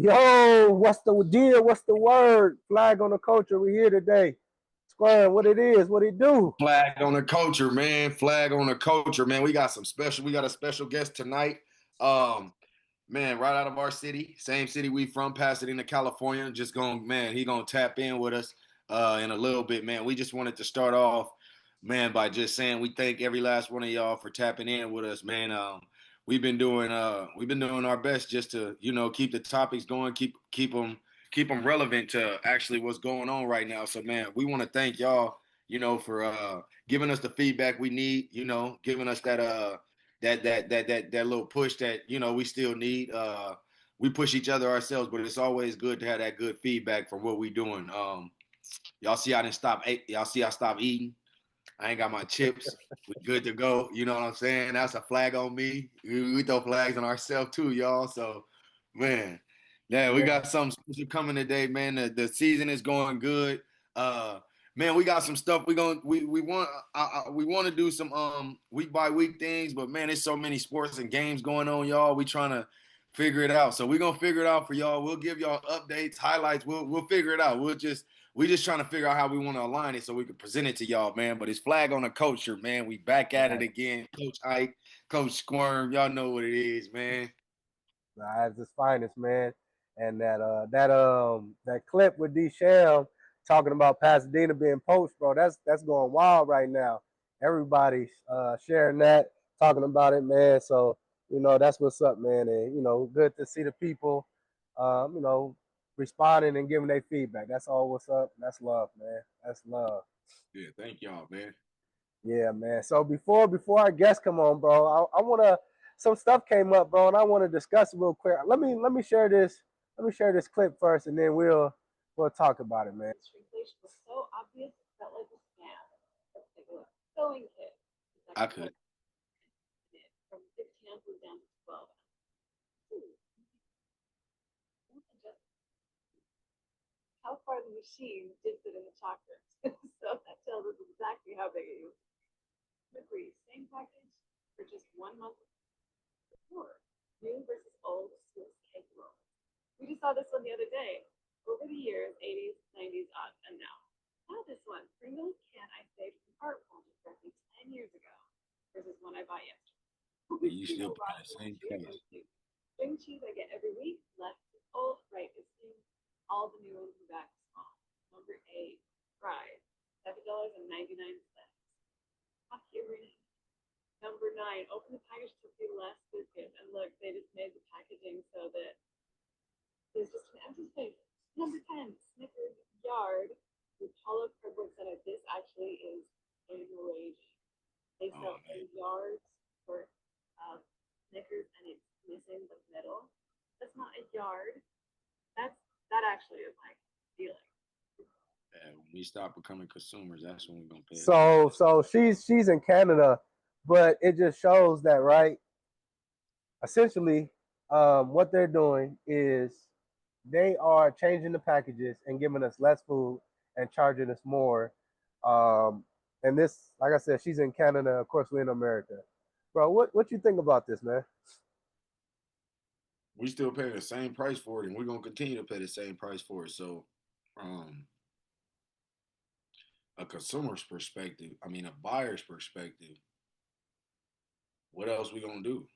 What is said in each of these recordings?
Yo, what's the deal? What's the word? Flag on the culture. We here today. Square, what it is, what it do. Flag on the culture, man. Flag on the culture, man. We got a special guest tonight. Um, man, right out of our city, same city we from, Pasadena, California. He gonna tap in with us in a little bit, man. We just wanted to start off, man, by just saying we thank every last one of y'all for tapping in with us, man. We've been doing our best just to, keep the topics going, keep them relevant to actually what's going on right now. So, man, we want to thank y'all, for giving us the feedback we need, giving us that little push that, we still need. We push each other ourselves, but it's always good to have that good feedback from what we doing. Y'all see I didn't stop. Y'all see I stopped eating. I ain't got my chips. We good to go. You know what I'm saying? That's a flag on me. We throw flags on ourselves too, y'all. So, man, yeah, we got something special coming today, man. The season is going good. Man, we got some stuff we want to do some week by week things, but man, there's so many sports and games going on, y'all. We trying to figure it out. So we're gonna figure it out for y'all. We'll give y'all updates, highlights. We'll figure it out. We just trying to figure out how we want to align it so we can present it to y'all, man. But it's flag on the culture, man. We back at it again. Coach Ike, Coach Squirm, y'all know what it is, man. It's his finest, man. And that clip with D Sham talking about Pasadena being poached, bro. That's going wild right now. Everybody's sharing that, talking about it, man. So, that's what's up, man. And, good to see the people, responding and giving their feedback. That's all what's up. That's love, man. That's love. Yeah, thank y'all, man. Yeah, man. So before our guests come on, bro, I wanna some stuff came up, bro, and I want to discuss it real quick. Let me share this. Let me share this clip first, and then we'll talk about it, man. Shrinkflation was so obvious it felt like a scam. Let's take a look. Sewing kit. I could. From 16 ounces down to 12 ounces. How far the machine dips it in the chocolate. So that tells us exactly how big it is. Agree. Same package for just 1 month before. New versus old Swiss cake rolls. We just saw this one the other day. Over the years, 80s, 90s, and now. Now this one, Pringles can I saved from heartful just roughly 10 years ago versus one I bought yesterday. You still pay the same price. String cheese I get every week, left is old, right is new. All the new ones are back small. Number 8, fries, $7.99. Hockey arena. Number 9, open the package to see less biscuits. And look, they just made the packaging so that there's just an empty space. Number 10, Snickers Yard with hollow cardboard center. This actually is enraging. They sell yards for Snickers and it's missing the middle. That's not a yard. That actually is like stealing. Yeah, when we stop becoming consumers, that's when we're gonna pay. So she's in Canada, but it just shows that, right? Essentially, what they're doing is they are changing the packages and giving us less food and charging us more. And this, like I said, she's in Canada. Of course, we're in America. Bro, what you think about this, man? We still paying the same price for it, and we're gonna continue to pay the same price for it. So, a consumer's perspective, a buyer's perspective, what else we gonna do?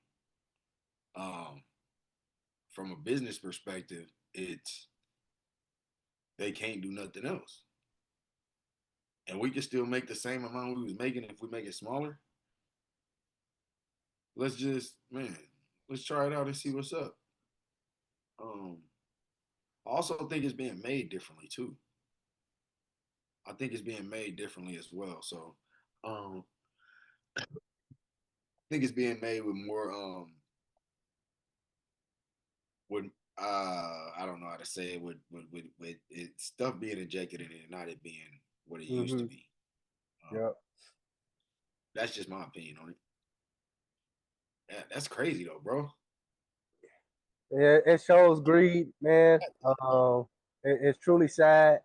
From a business perspective, they can't do nothing else, and we can still make the same amount we was making if we make it smaller. Let's try it out and see what's up. I also think it's being made differently too. I think it's being made differently as well. So, I think it's being made with more with I don't know how to say it with it, stuff being injected in it, not it being what it used to be. Yeah, that's just my opinion on it. Yeah, that's crazy though, bro. It shows greed, man. It's truly sad.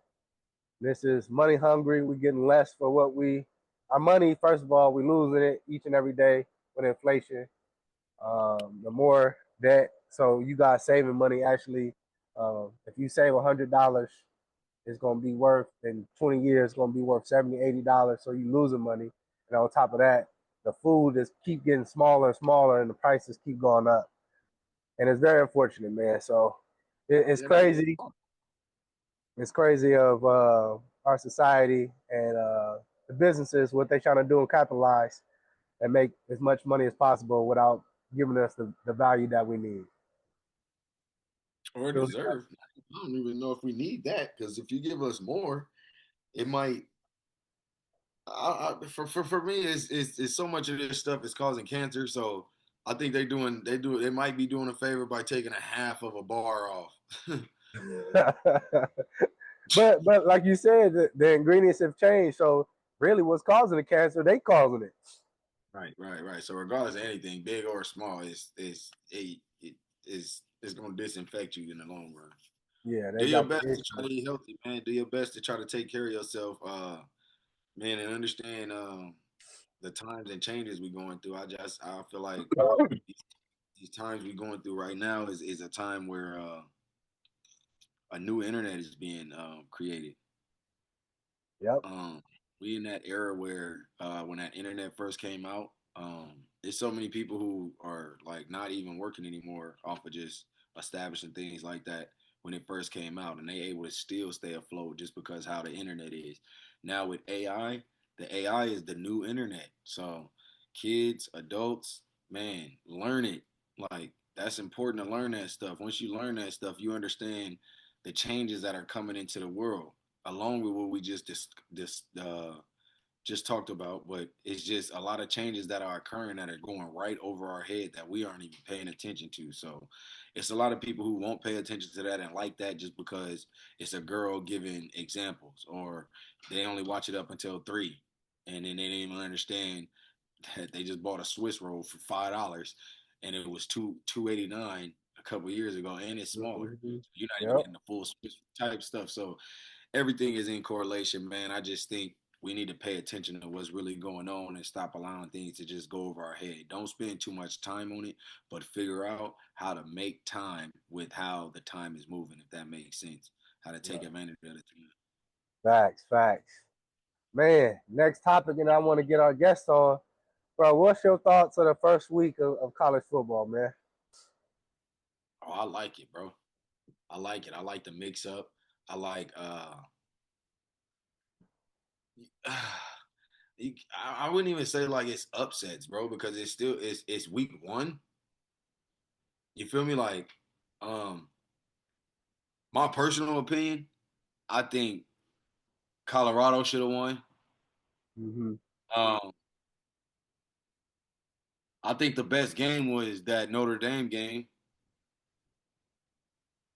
This is money hungry. We're getting less for our money. First of all, we're losing it each and every day with inflation. The more debt, so you guys saving money actually If you save $100, it's gonna be worth in 20 years, it's gonna be worth $70, $80. So you losing money, and on top of that, the food is keep getting smaller and smaller, and the prices keep going up, and it's very unfortunate, man. So it's crazy. It's crazy of our society and the businesses what they trying to do and capitalize and make as much money as possible without giving us the value that we need. Or deserve. I don't even know if we need that, because if you give us more, it might. For me, it's so much of this stuff is causing cancer. So I think they might be doing a favor by taking a half of a bar off. but like you said, the ingredients have changed. So really, what's causing the cancer? They causing it. Right. So regardless of anything, big or small, it's going to disinfect you in the long run. Yeah, Do they your got best the to try to eat healthy, man. Do your best to try to take care of yourself, man, and understand the times and changes we're going through. I feel like these times we're going through right now is a time where a new internet is being created. Yep. We in that era where when that internet first came out, there's so many people who are like not even working anymore off of just establishing things like that when it first came out, and they able to still stay afloat just because how the internet is. Now with AI, the AI is the new internet. So kids, adults, man, learn it. Like that's important to learn that stuff. Once you learn that stuff, you understand the changes that are coming into the world along with what we just talked about, but it's just a lot of changes that are occurring that are going right over our head that we aren't even paying attention to. So it's a lot of people who won't pay attention to that and like that just because it's a girl giving examples, or they only watch it up until 3, and then they didn't even understand that they just bought a Swiss roll for $5 and it was $2.89 a couple years ago, and it's smaller. Mm-hmm. You're not even Yep. getting the full Swiss type stuff. So everything is in correlation, man. I just think we need to pay attention to what's really going on and stop allowing things to just go over our head. Don't spend too much time on it, but figure out how to make time with how the time is moving, if that makes sense. How to take advantage of the time. Facts. Man, next topic, and I want to get our guest on. Bro, what's your thoughts on the first week of college football, man? Oh, I like it, bro. I like it. I like the mix up. I like I wouldn't even say like it's upsets, bro, because it's week 1. You feel me? Like, um, my personal opinion, I think Colorado should have won. Mm-hmm. Um, I think the best game was that Notre Dame game.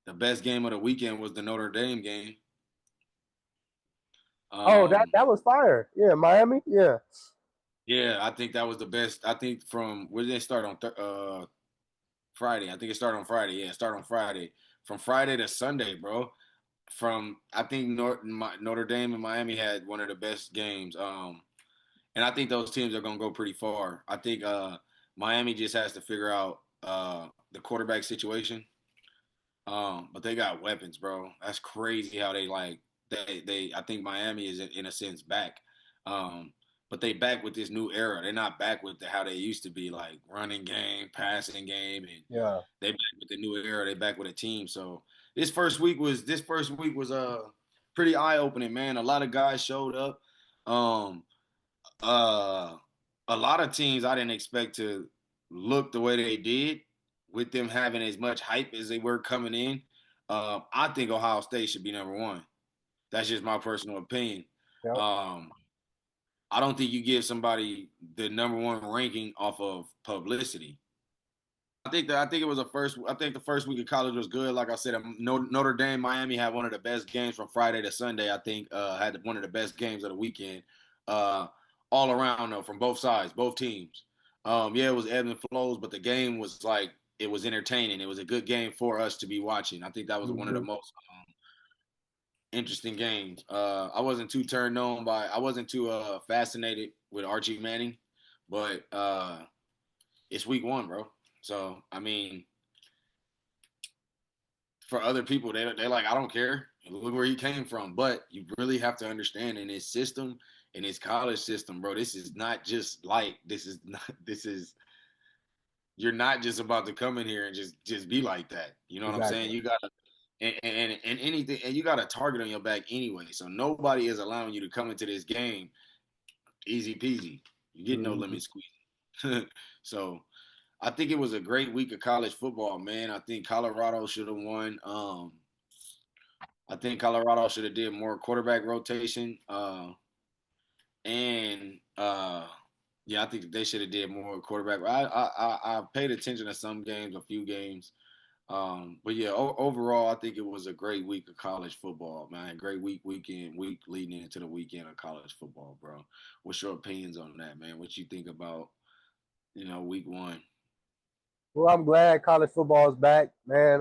The best game of the weekend was the Notre Dame game. Oh, that Um, that was fire. Yeah, Miami. Yeah. yeah, I think that was the best. I think from where did they start on Friday? I think it started on Friday. Yeah, it started on Friday. From Friday to Sunday, bro. From I think Notre Dame and Miami had one of the best games. And I think those teams are gonna go pretty far. I think Miami just has to figure out the quarterback situation. But they got weapons, bro. That's crazy how they like they I think Miami is in a sense back. Um, but they back with this new era. They're not back with how they used to be, like running game, passing game, and Yeah. they back with the new era. They back with a team. So this first week was pretty eye opening, man. A lot of guys showed up. Um, uh, a lot of teams I didn't expect to look the way they did, with them having as much hype as they were coming in. I think Ohio State should be number 1. That's just my personal opinion. Yep. Um, I don't think you give somebody the number 1 ranking off of publicity. I think it was a first. I think the first week of college was good. Like I said, Notre Dame, Miami had one of the best games from Friday to Sunday. I think had one of the best games of the weekend, uh, all around though, from both sides, both teams. Yeah, it was ebbs and flows, but the game was like it was entertaining. It was a good game for us to be watching. I think that was one of the Mm-hmm. most interesting games. I wasn't too fascinated with Archie Manning, but it's week 1, bro. So I mean, for other people, they're like, I don't care. Look where he came from. But you really have to understand in his system, in his college system, bro, this is not just like this is you're not just about to come in here and just be like that. You know what I'm saying? Exactly. You gotta and anything and you got a target on your back anyway. So nobody is allowing you to come into this game easy peasy. You get no Mm-hmm. lemon squeeze. So I think it was a great week of college football, man. I think Colorado should have won. I think Colorado should have did more quarterback rotation. And yeah, I think they should have did more quarterback. I paid attention to some games, a few games. But yeah, overall, I think it was a great week of college football, man. Great week leading into the weekend of college football, bro. What's your opinions on that, man? What you think about, week one? Well, I'm glad college football is back, man.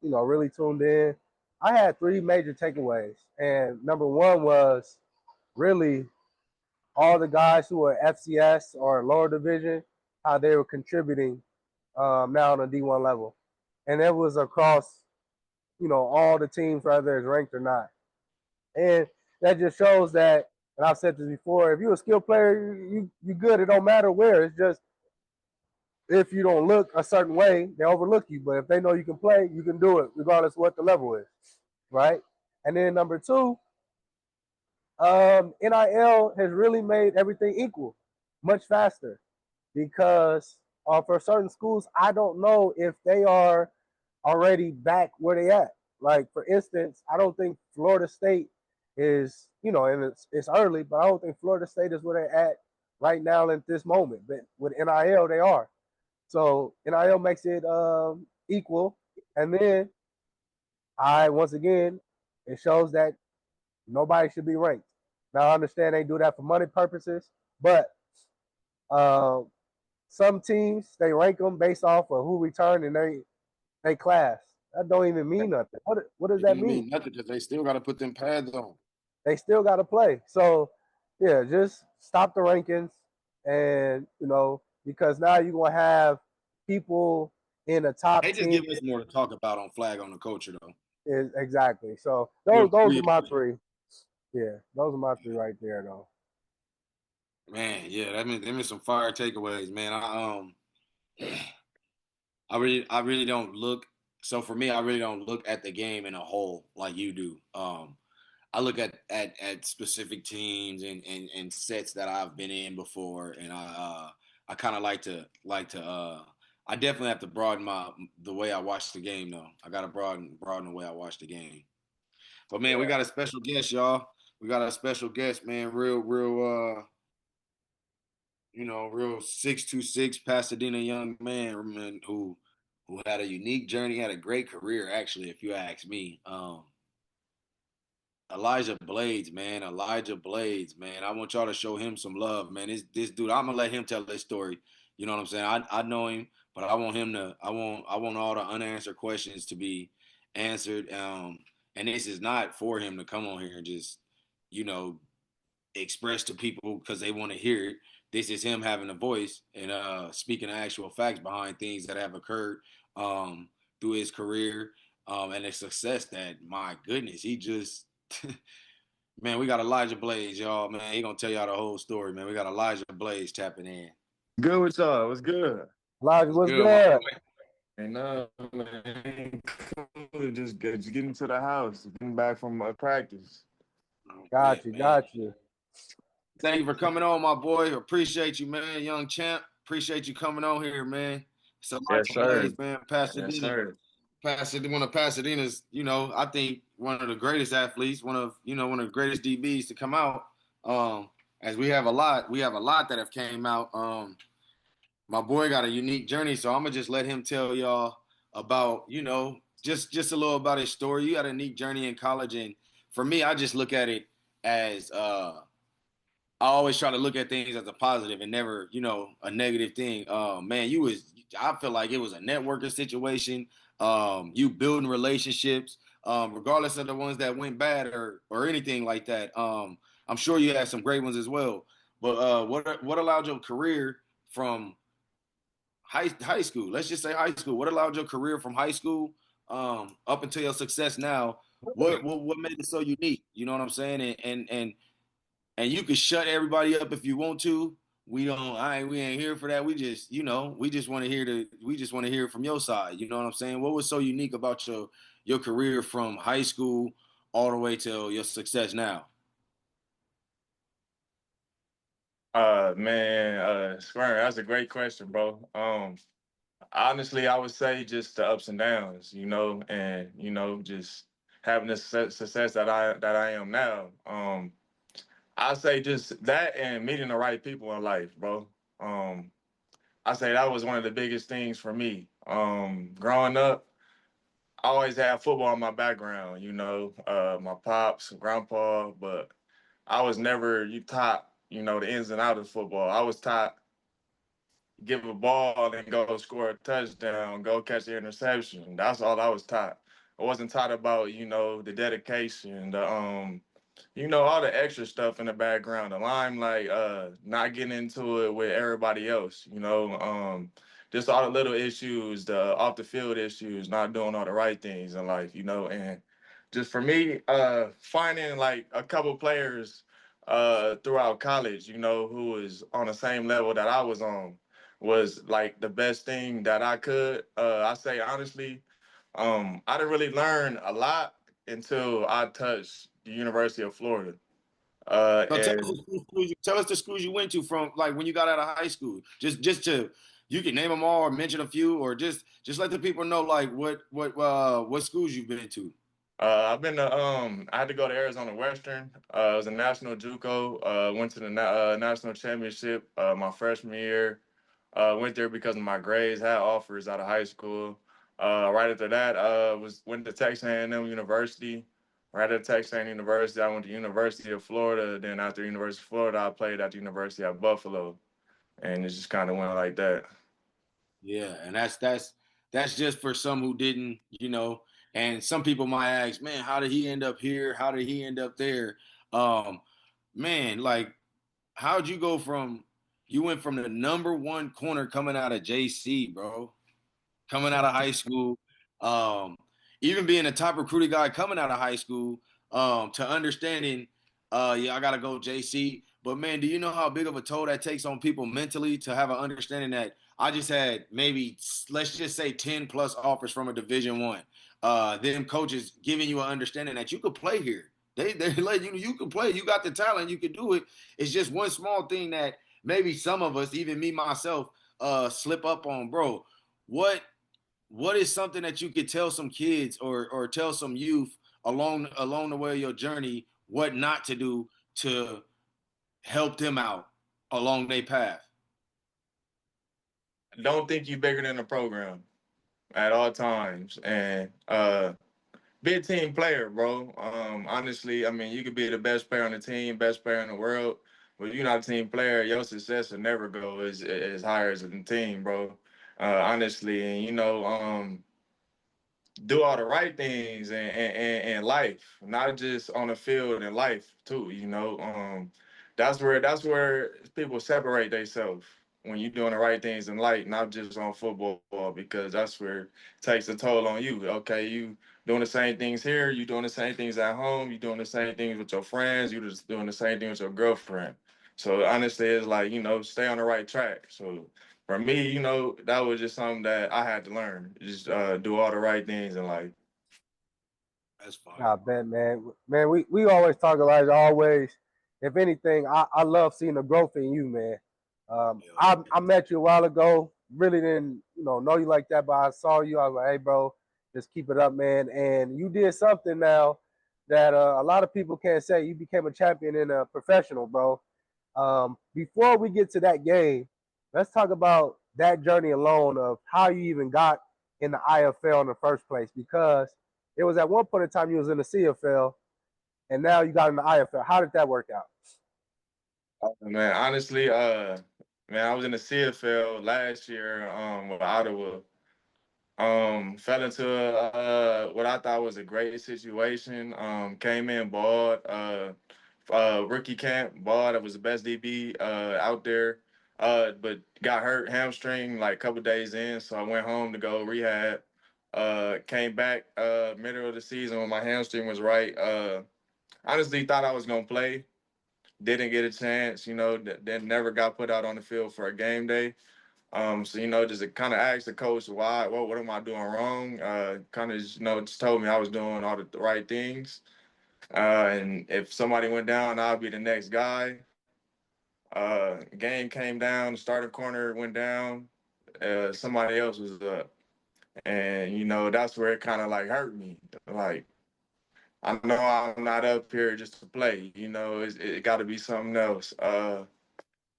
Really tuned in. I had three major takeaways, and number one was really all the guys who are FCS or lower division, how they were contributing now on the D1 level, and it was across, all the teams, whether it's ranked or not, and that just shows that. And I've said this before: if you're a skilled player, you good. It don't matter where. It's just if you don't look a certain way, they overlook you. But if they know you can play, you can do it, regardless of what the level is, right? And then number two, NIL has really made everything equal, much faster, because for certain schools, I don't know if they are already back where they at. Like for instance, I don't think Florida State is, and it's early, but I don't think Florida State is where they're at right now at this moment. But with NIL, they are. So NIL makes it equal, and then once again, it shows that nobody should be ranked. Now I understand they do that for money purposes, but uh, some teams they rank them based off of who returned in they class. That don't even mean nothing. What does It that didn't mean? mean nothing because they still got to put them pads on. They still got to play. So yeah, just stop the rankings, and because now you're gonna have people in the top They just 10. give us more to talk about on Flag on the Culture, though. Is exactly. So We those are my appreciate it. three. Yeah, those are my three right there, though. Man, yeah, that means some fire takeaways, man. I really don't look. So for me, I really don't look at the game in a whole like you do. I look at specific teams and sets that I've been in before, and I kind of like to. I definitely have to broaden the way I watch the game, though. I got to broaden the way I watch the game. But man, we Yeah. got a special guest, y'all. We got a special guest, man. Real 626 Pasadena young man who had a unique journey, had a great career, actually, if you ask me. Elijah Blades, man. Elijah Blades, man. I want y'all to show him some love, man. This dude, I'm gonna let him tell his story. You know what I'm saying? I know him, but I want him to I want all the unanswered questions to be answered. And this is not for him to come on here and just, you know, express to people because they want to hear it. This is him having a voice and speaking actual facts behind things that have occurred through his career and the success that, my goodness, he just man, we got Elijah Blaze, y'all, man. He gonna tell y'all the whole story, man. We got Elijah Blaze tapping in. Good with y'all. What's good? Elijah, What's what's good, my good? boy? Ain't nothing, man. Cool. Just getting to the house, getting back from practice. Oh, Got you, man. got you. Thank you for coming on, my boy. Appreciate you, man. Young champ. Appreciate you coming on here, man. So Yes, Elijah sir. Blaze, man. Yes, Pasadena. sir. Pasadena, one of Pasadena's, I think one of the greatest athletes, one of the greatest DBs to come out. As we have a lot that have came out. My boy got a unique journey, so I'm gonna just let him tell y'all about, just a little about his story. You had a unique journey in college, and for me, I just look at it as I always try to look at things as a positive and never, a negative thing. Man, I feel like it was a networking situation. You building relationships, regardless of the ones that went bad or anything like that. I'm sure you had some great ones as well. But what allowed your career from high school? Let's just say high school. What allowed your career from high school up until your success now, what made it so unique? You know what I'm saying? And you can shut everybody up if you want to. We ain't here for that. We just want to hear it from your side. You know what I'm saying? What was so unique about your career from high school all the way till your success now? Square, that's a great question, bro. Honestly, I would say just the ups and downs, and just having the success that I am now. I say just that and meeting the right people in life, bro. I say that was one of the biggest things for me. Growing up, I always had football in my background, my pops, grandpa, but I was never you taught, the ins and outs of football. I was taught give a ball and go score a touchdown, go catch the interception. That's all I was taught. I wasn't taught about, the dedication, all the extra stuff in the background, the limelight, not getting into it with everybody else, just all the little issues, the off the field issues, not doing all the right things in life, and just for me, finding like a couple players throughout college, who was on the same level that I was on was like the best thing that I could. I say honestly, I didn't really learn a lot until I touched the University of Florida. So And tell us the schools you went to from like when you got out of high school. Just to you can name them all or mention a few or just let the people know like what schools you've been to. I've been to I had to go to Arizona Western. It was a national JUCO. Went to the national championship my freshman year. Went there because of my grades. Had offers out of high school. Right after that, went to Texas A&M University. Right at Texas A&M University, I went to University of Florida. Then after University of Florida, I played at the University of Buffalo, and it just kind of went like that. Yeah, and that's just for some who didn't, and some people might ask, man, how did he end up here? How did he end up there? Um, man, like how'd you go from you went from the number one corner coming out of JC, bro, coming out of high school, um, even being a top recruited guy coming out of high school, to understanding, yeah, I gotta go JC. But man, do you know how big of a toll that takes on people mentally to have an understanding that I just had maybe let's just say 10 plus offers from a Division One. Them coaches giving you an understanding that you could play here. They let you can play. You got the talent. You can do it. It's just one small thing that maybe some of us, even me myself, slip up on, bro. What what is something that you could tell some kids or tell some youth along the way of your journey what not to do to help them out along their path? Don't think you bigger than the program at all times, and be a team player, bro. Honestly, I mean, you could be the best player on the team, best player in the world, but if you're not a team player, your success will never go as high as the team, bro. Honestly, and do all the right things and life, not just on the field and life too. That's where people separate themselves when you're doing the right things in life, not just on football, because that's where it takes a toll on you. Okay, you doing the same things here, you doing the same things at home, you doing the same things with your friends, you just doing the same thing with your girlfriend. So honestly, it's like stay on the right track. So for me, that was just something that I had to learn. Just do all the right things in life. That's fire. Nah, bet, man. Man, we always talk Elijah. Always. If anything, I love seeing the growth in you, man. Hell I met you a while ago. Really didn't know you like that, but I saw you. I was like, hey, bro, just keep it up, man. And you did something now that a lot of people can't say. You became a champion and a professional, bro. Before we get to that game, let's talk about that journey alone of how you even got in the IFL in the first place, because it was at one point in time you was in the CFL, and now you got in the IFL. How did that work out? Man, honestly, man, I was in the CFL last year with Ottawa. Fell into what I thought was a great situation. Came in, balled, rookie camp, balled. I was the best DB out there, but got hurt hamstring like a couple days in, so I went home to go rehab. Came back middle of the season when my hamstring was right. Honestly, thought I was gonna play. Didn't get a chance. Then never got put out on the field for a game day. So just to kind of ask the coach why, what am I doing wrong? Kind of just told me I was doing all the right things. And if somebody went down, I'd be the next guy. Game came down, the starting corner went down, somebody else was up. And that's where it kind of like hurt me. Like, I know I'm not up here just to play. It got to be something else.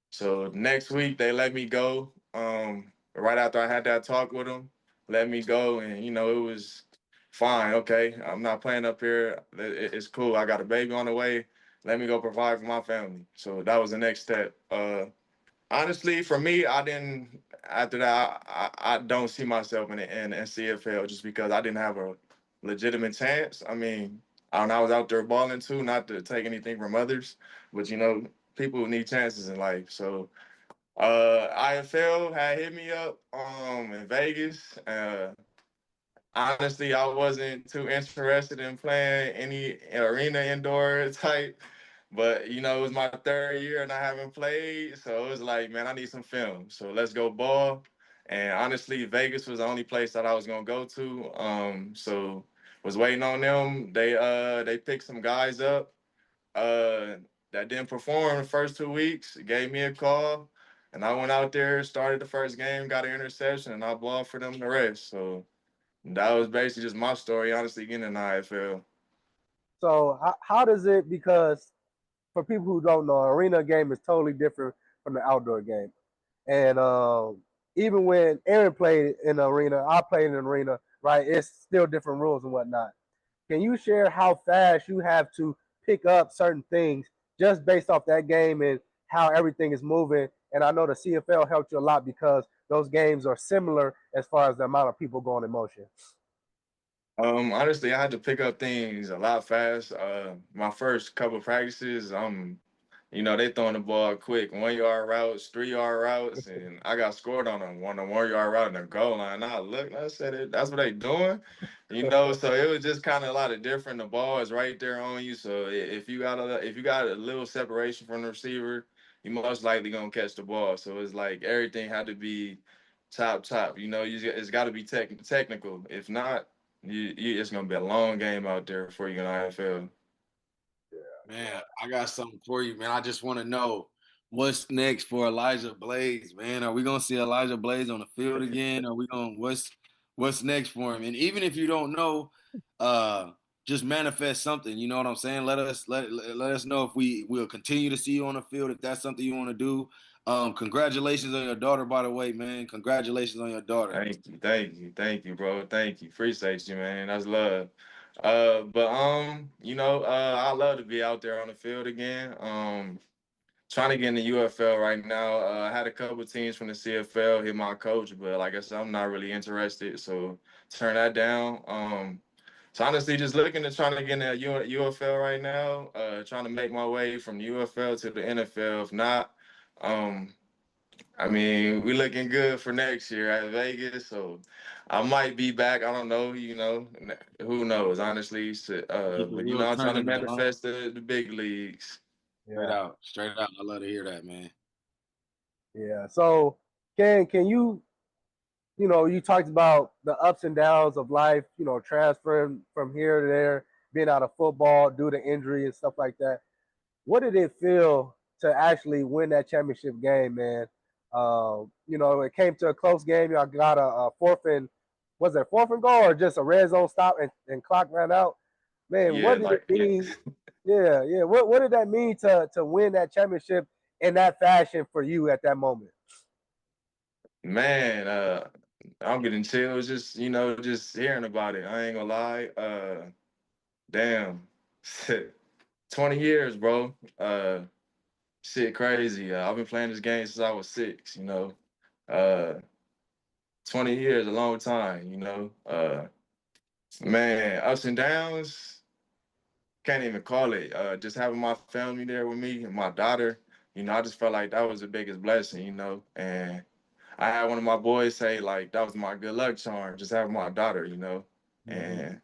So next week they let me go. Right after I had that talk with them, let me go, and it was fine. Okay, I'm not playing up here. It's cool. I got a baby on the way. Let me go provide for my family. So that was the next step. Honestly, for me, I didn't. After that, I don't see myself in CFL just because I didn't have a legitimate chance. I mean, I was out there balling too, not to take anything from others, but people need chances in life. So IFL had hit me up in Vegas. Honestly, I wasn't too interested in playing any arena indoor type, but it was my third year and I haven't played, so it was like, man, I need some film. So let's go ball. And honestly, Vegas was the only place that I was gonna go to. So was waiting on them. They picked some guys up that didn't perform the first 2 weeks. Gave me a call, and I went out there, started the first game, got an interception, and I balled for them the rest. So that was basically just my story, honestly, getting in the IFL. So how does it? Because for people who don't know, arena game is totally different from the outdoor game. And even when Aaron played in the arena, I played in the arena, right? It's still different rules and whatnot. Can you share how fast you have to pick up certain things just based off that game and how everything is moving? And I know the CFL helped you a lot because those games are similar as far as the amount of people going in motion. Honestly, I had to pick up things a lot fast. My first couple practices, they throwing the ball quick, 1 yard routes, 3 yard routes, and I got scored on them on the 1 yard route in the goal line. I looked, I said, that's what they doing, So it was just kind of a lot of different. The ball is right there on you, so if you got a little separation from the receiver, you most likely gonna catch the ball. So it's like everything had to be top. It's got to be technical. If not, it's gonna be a long game out there before you get IFL. Man, I got something for you, man. I just want to know what's next for Elijah Blaze, man. Are we gonna see Elijah Blaze on the field again? Are we gonna what's next for him? And even if you don't know, uh, just manifest something. You know what I'm saying? Let us know if we will continue to see you on the field if that's something you want to do. Congratulations on your daughter, by the way, man. Congratulations on your daughter. Thank you, bro. Thank you. Appreciate you, man. That's love. But I love to be out there on the field again. Trying to get in the UFL right now. I had a couple teams from the CFL hit my coach, but like I said, I'm not really interested, so turn that down. So honestly, just looking to trying to get in the UFL right now. Trying to make my way from the UFL to the NFL. If not, um, I mean, we looking good for next year at Vegas, so I might be back. I don't know, who knows, honestly. So, Keep the but wheels I'm trying to turning, though, huh? manifest the big leagues. Straight Yeah, out, straight out. I love to hear that, man. yeah. So can you you talked about the ups and downs of life, transferring from here to there, being out of football due to injury and stuff like that. What did it feel to actually win that championship game, man? It came to a close game. Y'all got a fourth and was it a fourth and goal or just a red zone stop and clock ran out? Man, Yeah, what did it like yeah. mean? Yeah, yeah. What did that mean to win that championship in that fashion for you at that moment? Man, I'm getting chills just hearing about it. I ain't gonna lie. Damn. 20 years, bro. Shit crazy. I've been playing this game since I was 6. Uh 20 years, a long time. Man, ups and downs, can't even call it. Just having my family there with me and my daughter, I just felt like that was the biggest blessing. And I had one of my boys say like that was my good luck charm, just having my daughter, Mm-hmm. and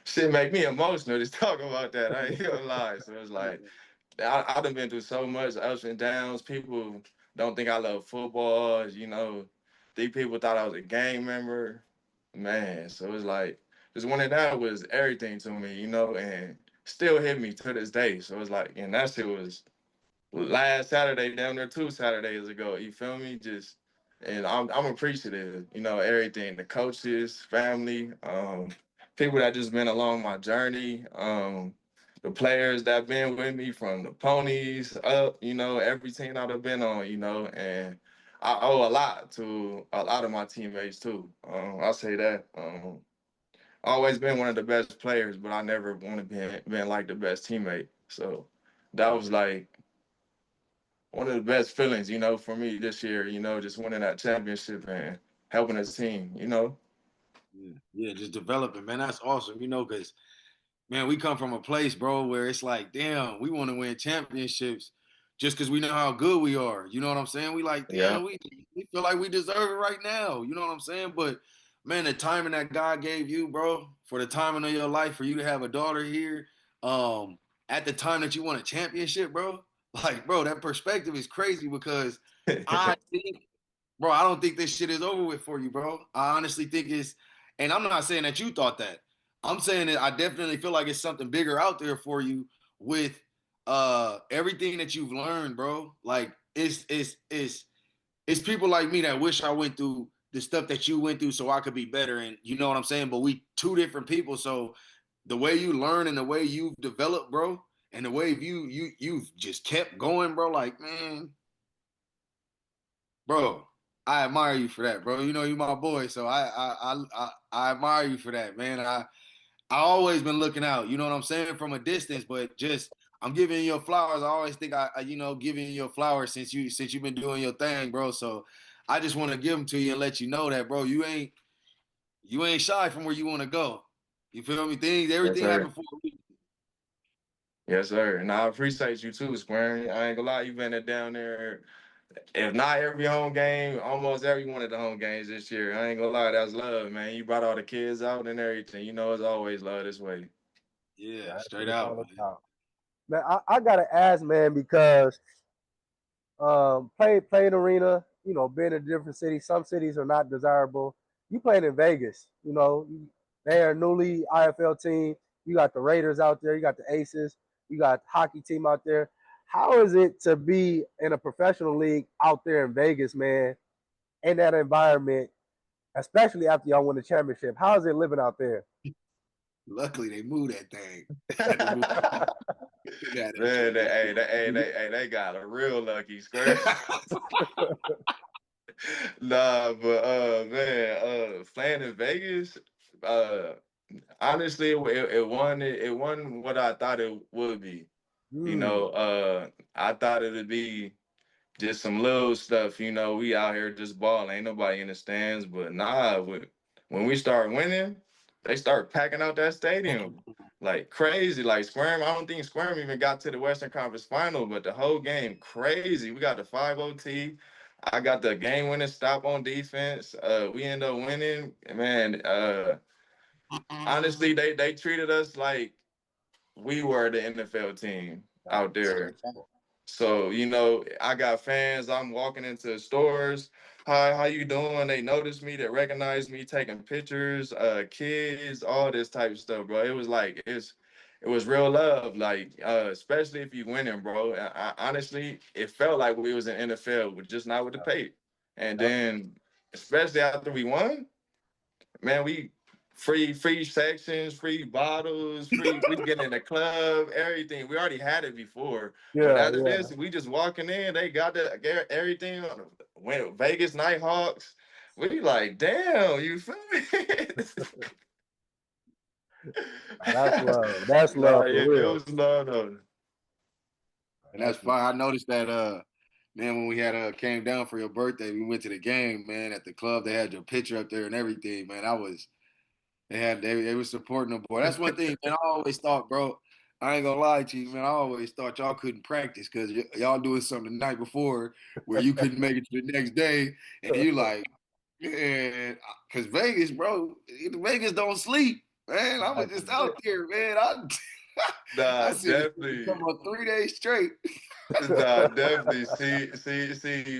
shit make me emotional just talking about that. I ain't gonna lie. So it's like I done been through so much ups and downs. People don't think I love football. Think people thought I was a gang member. Man, so it's like just one of that was everything to me, and still hit me to this day. So it's like, and that shit was last Saturday, down there 2 Saturdays ago. You feel me? And I'm appreciative, everything, the coaches, family, people that just been along my journey, the players that been with me from the ponies up, every team I've been on, and I owe a lot to a lot of my teammates too. I'll say that. Always been one of the best players, but I never want to been like the best teammate. So that was like one of the best feelings, for me this year, just winning that championship and helping the team. Yeah, just developing, man. That's awesome, because man, we come from a place, bro, where it's like, damn, we want to win championships just because we know how good we are. You know what I'm saying? We like, Yeah. damn, we feel like we deserve it right now. You know what I'm saying? But man, the timing that God gave you, bro, for the timing of your life, for you to have a daughter here, at the time that you won a championship, bro, like, bro, that perspective is crazy because I think, bro, I don't think this shit is over with for you, bro. I honestly think and I'm not saying that you thought that. I'm saying that I definitely feel like it's something bigger out there for you with everything that you've learned, bro. Like it's people like me that wish I went through the stuff that you went through so I could be better. And you know what I'm saying? But we two different people. So the way you learn and the way you've developed, bro, and the way you've just kept going, bro, like, man, bro, I admire you for that, bro. You know you my boy, so I admire you for that, man. I always been looking out, you know what I'm saying, from a distance, but just I'm giving you your flowers. I always think giving you your flowers since you've been doing your thing, bro. So I just want to give them to you and let you know that, bro, you ain't shy from where you want to go. You feel me? Yes, Everything sir. happened for a reason. Yes, sir. And I appreciate you too, Square. I ain't gonna lie, you been there down there. If not every home game, almost every one of the home games this year. I ain't gonna lie, that's love, man. You brought all the kids out and everything. It's always love this way. Yeah, That's what straight it's out, all man. about. Man, I gotta ask, man, because playing arena, being in a different city. Some cities are not desirable. You playing in Vegas, they are a newly IFL team. You got the Raiders out there. You got the Aces. You got the hockey team out there. How is it to be in a professional league out there in Vegas, man, in that environment, especially after y'all win the championship? How is it living out there? Luckily, they moved that thing. They had to move that Man, shit. they got a real lucky Square. Nah, but playing in Vegas, uh, honestly, it wasn't what I thought it would be. Mm, I thought it'd be just some little stuff. We out here just balling, ain't nobody in the stands. But nah, when we start winning, they start packing out that stadium like crazy. Like Squirm, I don't think Squirm even got to the Western Conference Final, but the whole game crazy. We got the 5 OT. I got the game winning stop on defense. We end up winning. Man, honestly, they treated us like we were the NFL team out there. So, I got fans. I'm walking into stores. Hi, how you doing? They notice me, they recognize me, taking pictures, kids, all this type of stuff, bro. It was real love, like especially if you winning, bro. Honestly, it felt like we was in NFL, but just not with the pay. And yep, then, especially after we won, man, we free sections, free bottles, we get in the club, everything. We already had it before, but yeah, after yeah. this, we just walking in. They got everything. Went Vegas Nighthawks. We like, damn, you feel me? That's love. That's Nah, love for it real. was love though. And that's That's fine. I noticed that man, when we had came down for your birthday, we went to the game, man, at the club. They had your picture up there and everything, man. They were supporting the boy. That's one thing, man. I always thought, bro. I ain't gonna lie to you, man. I always thought y'all couldn't practice because y'all doing something the night before where you couldn't make it to the next day, and you like, man, because Vegas, bro, Vegas don't sleep, man. I was just out there, man. I Nah, said, definitely. come on 3 days straight. Nah, definitely.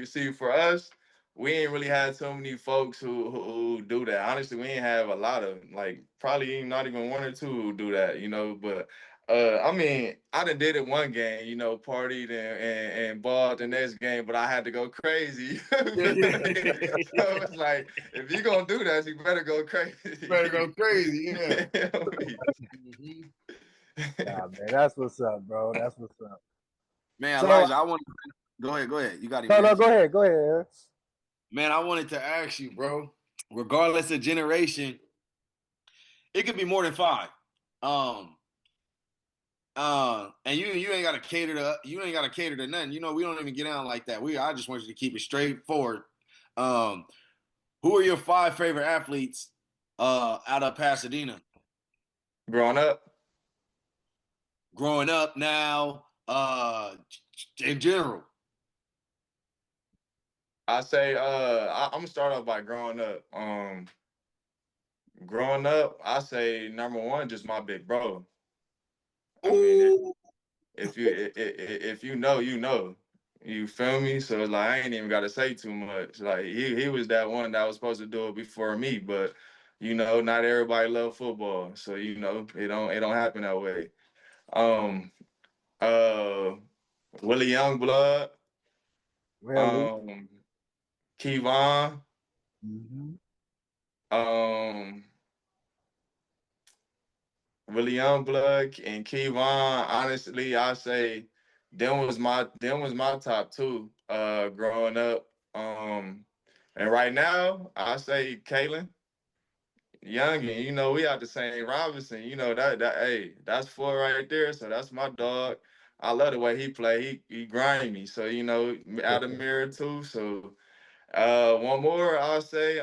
See. For us, we ain't really had so many folks who do that. Honestly, we ain't have a lot of like probably not even one or two who do that. But I mean, I done did it one game. Partied and balled the next game, but I had to go crazy. Yeah, yeah. So it's like if you gonna do that, you better go Better crazy. go crazy, yeah. Nah, man, that's what's up, bro. That's what's up. Man, So, Elijah, I want to go ahead. You got him. no, go ahead, Aaron. Man, I wanted to ask you, bro. Regardless of generation, it could be more than five. And you ain't gotta cater to nothing. We don't even get down like that. I just want you to keep it straightforward. Um, who are your five favorite athletes out of Pasadena? Growing up. Growing up now, in general. I say I'm gonna start off by growing up. Growing up, I say number one, just my big bro. I mean, Ooh. if you know, you know. You feel me? So it's like I ain't even gotta say too much. Like he was that one that was supposed to do it before me, but not everybody love football. So it don't happen that way. Um uh Willie Youngblood, Really? um Kevon, Mm-hmm. um Willie Youngblood and Kevon, honestly, I say them was my top two growing up. And right now, I say Kalen Youngin. We out the same Robinson. That hey, that's four right there. So that's my dog. I love the way he play. He grimy. So out of mirror too. So one more, I'll say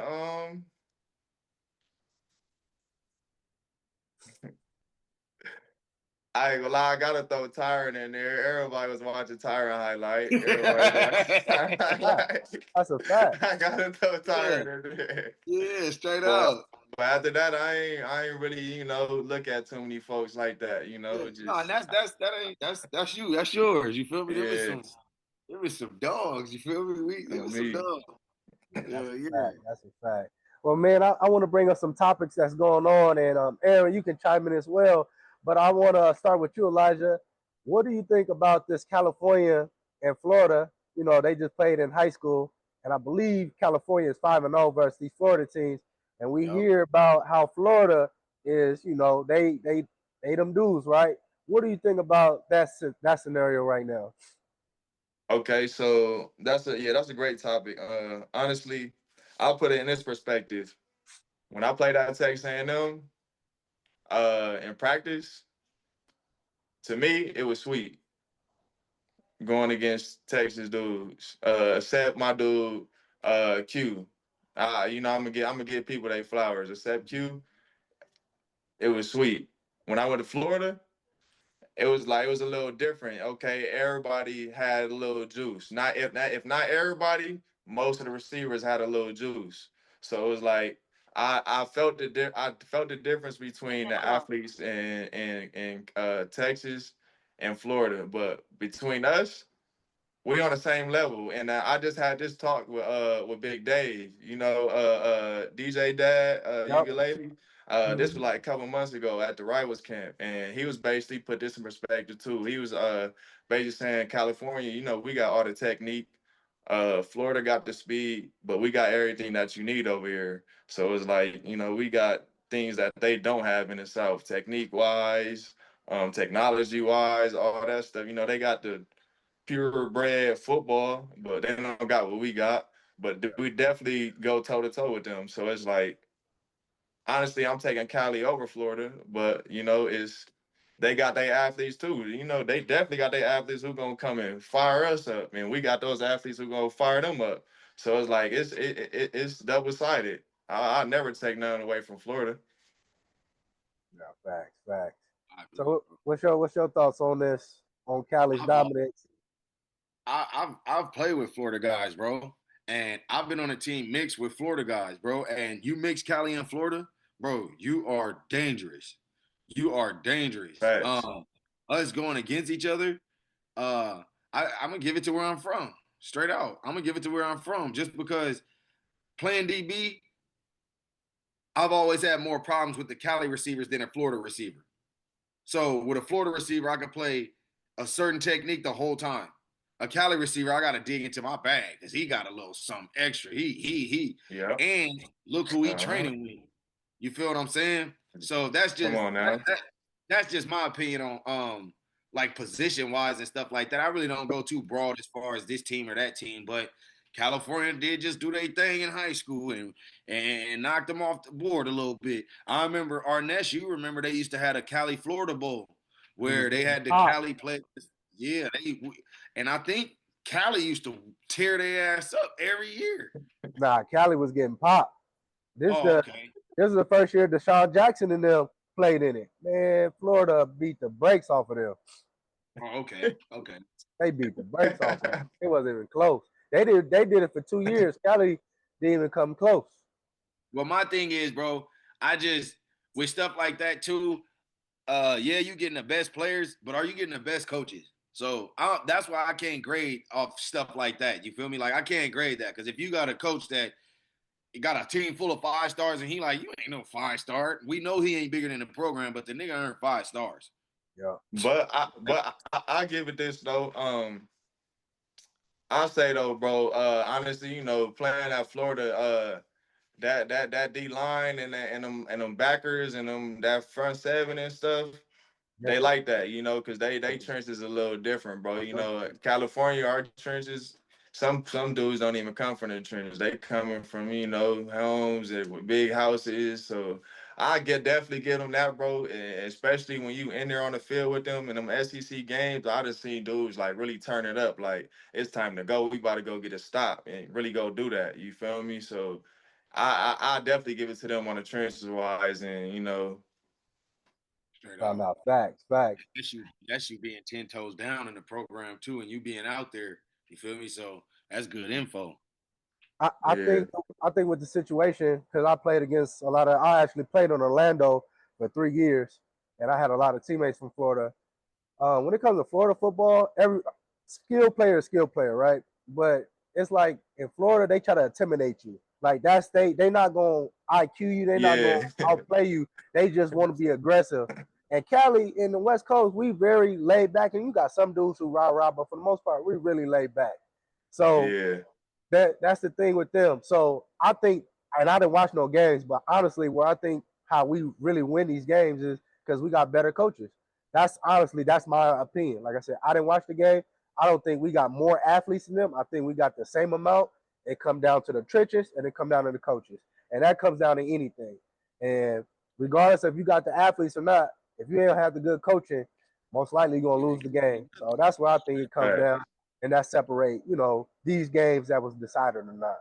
I ain't gonna lie, I gotta throw Tyron in there. Everybody was watching Tyron highlight. Everybody was watching Tyron highlight. That's a fact. I gotta throw Yeah, Tyron in there. yeah, straight But up. but after that, I ain't really look at too many folks like that. Yeah. No, and Just that's you. That's yours. You feel me? yeah, There was some dogs. You feel me? There was some me. dogs. That's Yeah, a yeah. fact. That's a fact. Well, man, I want to bring up some topics that's going on, and Aaron, you can chime in as well. But I want to start with you, Elijah. What do you think about this California and Florida? They just played in high school, and I believe California is 5-0 versus these Florida teams. And we Yep. hear about how Florida is, they them dudes, right? What do you think about that scenario right now? Okay, so that's a great topic. Honestly, I'll put it in this perspective. When I played at Texas A&M, in practice, to me it was sweet going against Texas dudes. Except my dude, Q. I'm gonna give people their flowers. Except Q, it was sweet. When I went to Florida, it was a little different. Okay, everybody had a little juice. Not everybody, most of the receivers had a little juice. So it was like I felt the difference between the athletes in Texas and Florida, but between us, we on the same level. And I just had this talk with Big Dave, DJ Dad, Yep. ukulele. This was Mhm. like a couple months ago at the Rivals camp, and he was basically put this in perspective too. He was basically saying California, we got all the technique. Florida got the speed, but we got everything that you need over here. So it's like, we got things that they don't have in the South, technique wise, technology wise, all that stuff. They got the purebred football, but they don't got what we got. But we definitely go toe to toe with them. So it's like, honestly, I'm taking Cali over Florida, but it's they got their athletes too. They definitely got their athletes who gonna come and fire us up, and we got those athletes who gonna fire them up. So it's like it's double sided. I never take nothing away from Florida. Yeah, facts, facts. So what's your thoughts on this, on Cali's dominance? I've played with Florida guys, bro, and I've been on a team mixed with Florida guys, bro. And you mix Cali and Florida, bro, you are dangerous. You are dangerous. Facts. Us going against each other, I'm gonna give it to where I'm from. Straight out, I'm gonna give it to where I'm from, just because playing DB, I've always had more problems with the Cali receivers than a Florida receiver. So with a Florida receiver, I can play a certain technique the whole time. A Cali receiver, I got to dig into my bag because he got a little something extra. He. Yeah. And look who he training with. You feel what I'm saying? So that's just Come on now. that's just my opinion on like position wise and stuff like that. I really don't go too broad as far as this team or that team, but California did just do their thing in high school and knocked them off the board a little bit. I remember Arness. You remember they used to have a Cali Florida Bowl where they had the Cali players. Yeah, and I think Cali used to tear their ass up every year. Nah, Cali was getting popped. This okay. This is the first year Deshaun Jackson and them played in it. Man, Florida beat the brakes off of them. Oh, okay. They beat the brakes off of them. It wasn't even close. They did it for 2 years. Cali didn't even come close. Well, my thing is, bro, I just with stuff like that too. Yeah, you getting the best players, but are you getting the best coaches? So that's why I can't grade off stuff like that. You feel me? Like I can't grade that because if you got a coach that got a team full of 5 stars and he like, you ain't no 5-star. We know he ain't bigger than the program, but the nigga earned 5 stars. Yeah. But I give it this though. I'll say though, bro. Honestly, you know, playing at Florida, that D line and them backers and them that front seven and stuff. They like that, you know, because they trenches a little different, bro. You know, California, our trenches, some dudes don't even come from the trenches. They coming from, you know, homes with big houses. So I definitely give them that, bro. And especially when you in there on the field with them in them SEC games, I just seen dudes like really turn it up. Like it's time to go. We about to go get a stop and really go do that. You feel me? So I definitely give it to them on the trenches wise, and you know. Found out facts. That's you being 10 toes down in the program too, and you being out there. You feel me? So that's good info. I think with the situation, because I actually played on Orlando for 3 years, and I had a lot of teammates from Florida. When it comes to Florida football, every skill player is skill player, right? But it's like in Florida, they try to intimidate you. Like they not gonna IQ you, they not gonna outplay you. They just want to be aggressive. And Cali in the West Coast, we very laid back, and you got some dudes who rah, but for the most part, we really laid back. So that's the thing with them. So I think, and I didn't watch no games, but honestly, where I think how we really win these games is because we got better coaches. That's my opinion. Like I said, I didn't watch the game. I don't think we got more athletes than them. I think we got the same amount. It come down to the trenches and it come down to the coaches. And that comes down to anything. And regardless if you got the athletes or not, if you don't have the good coaching, most likely you're gonna lose the game. So that's where I think it comes down, and that separate, you know, these games that was decided or not.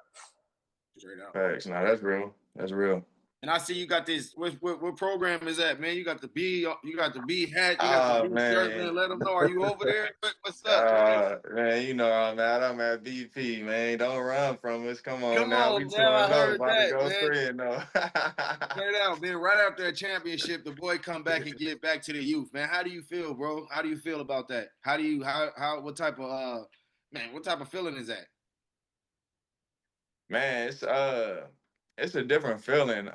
Straight out. Facts. No, that's real. That's real. And I see you got this. What program is that, man? You got the B hat. You got the B shirt, man. Let them know. Are you over there? What's up, man? You know I'm at BP, man. Don't run from us. Come on now. We 2-0. About to go 3-0. Straight out, man. Right after a championship, the boy come back and give back to the youth, man. How do you feel, bro? How do you feel about that? What type of feeling is that? Man, it's a different feeling.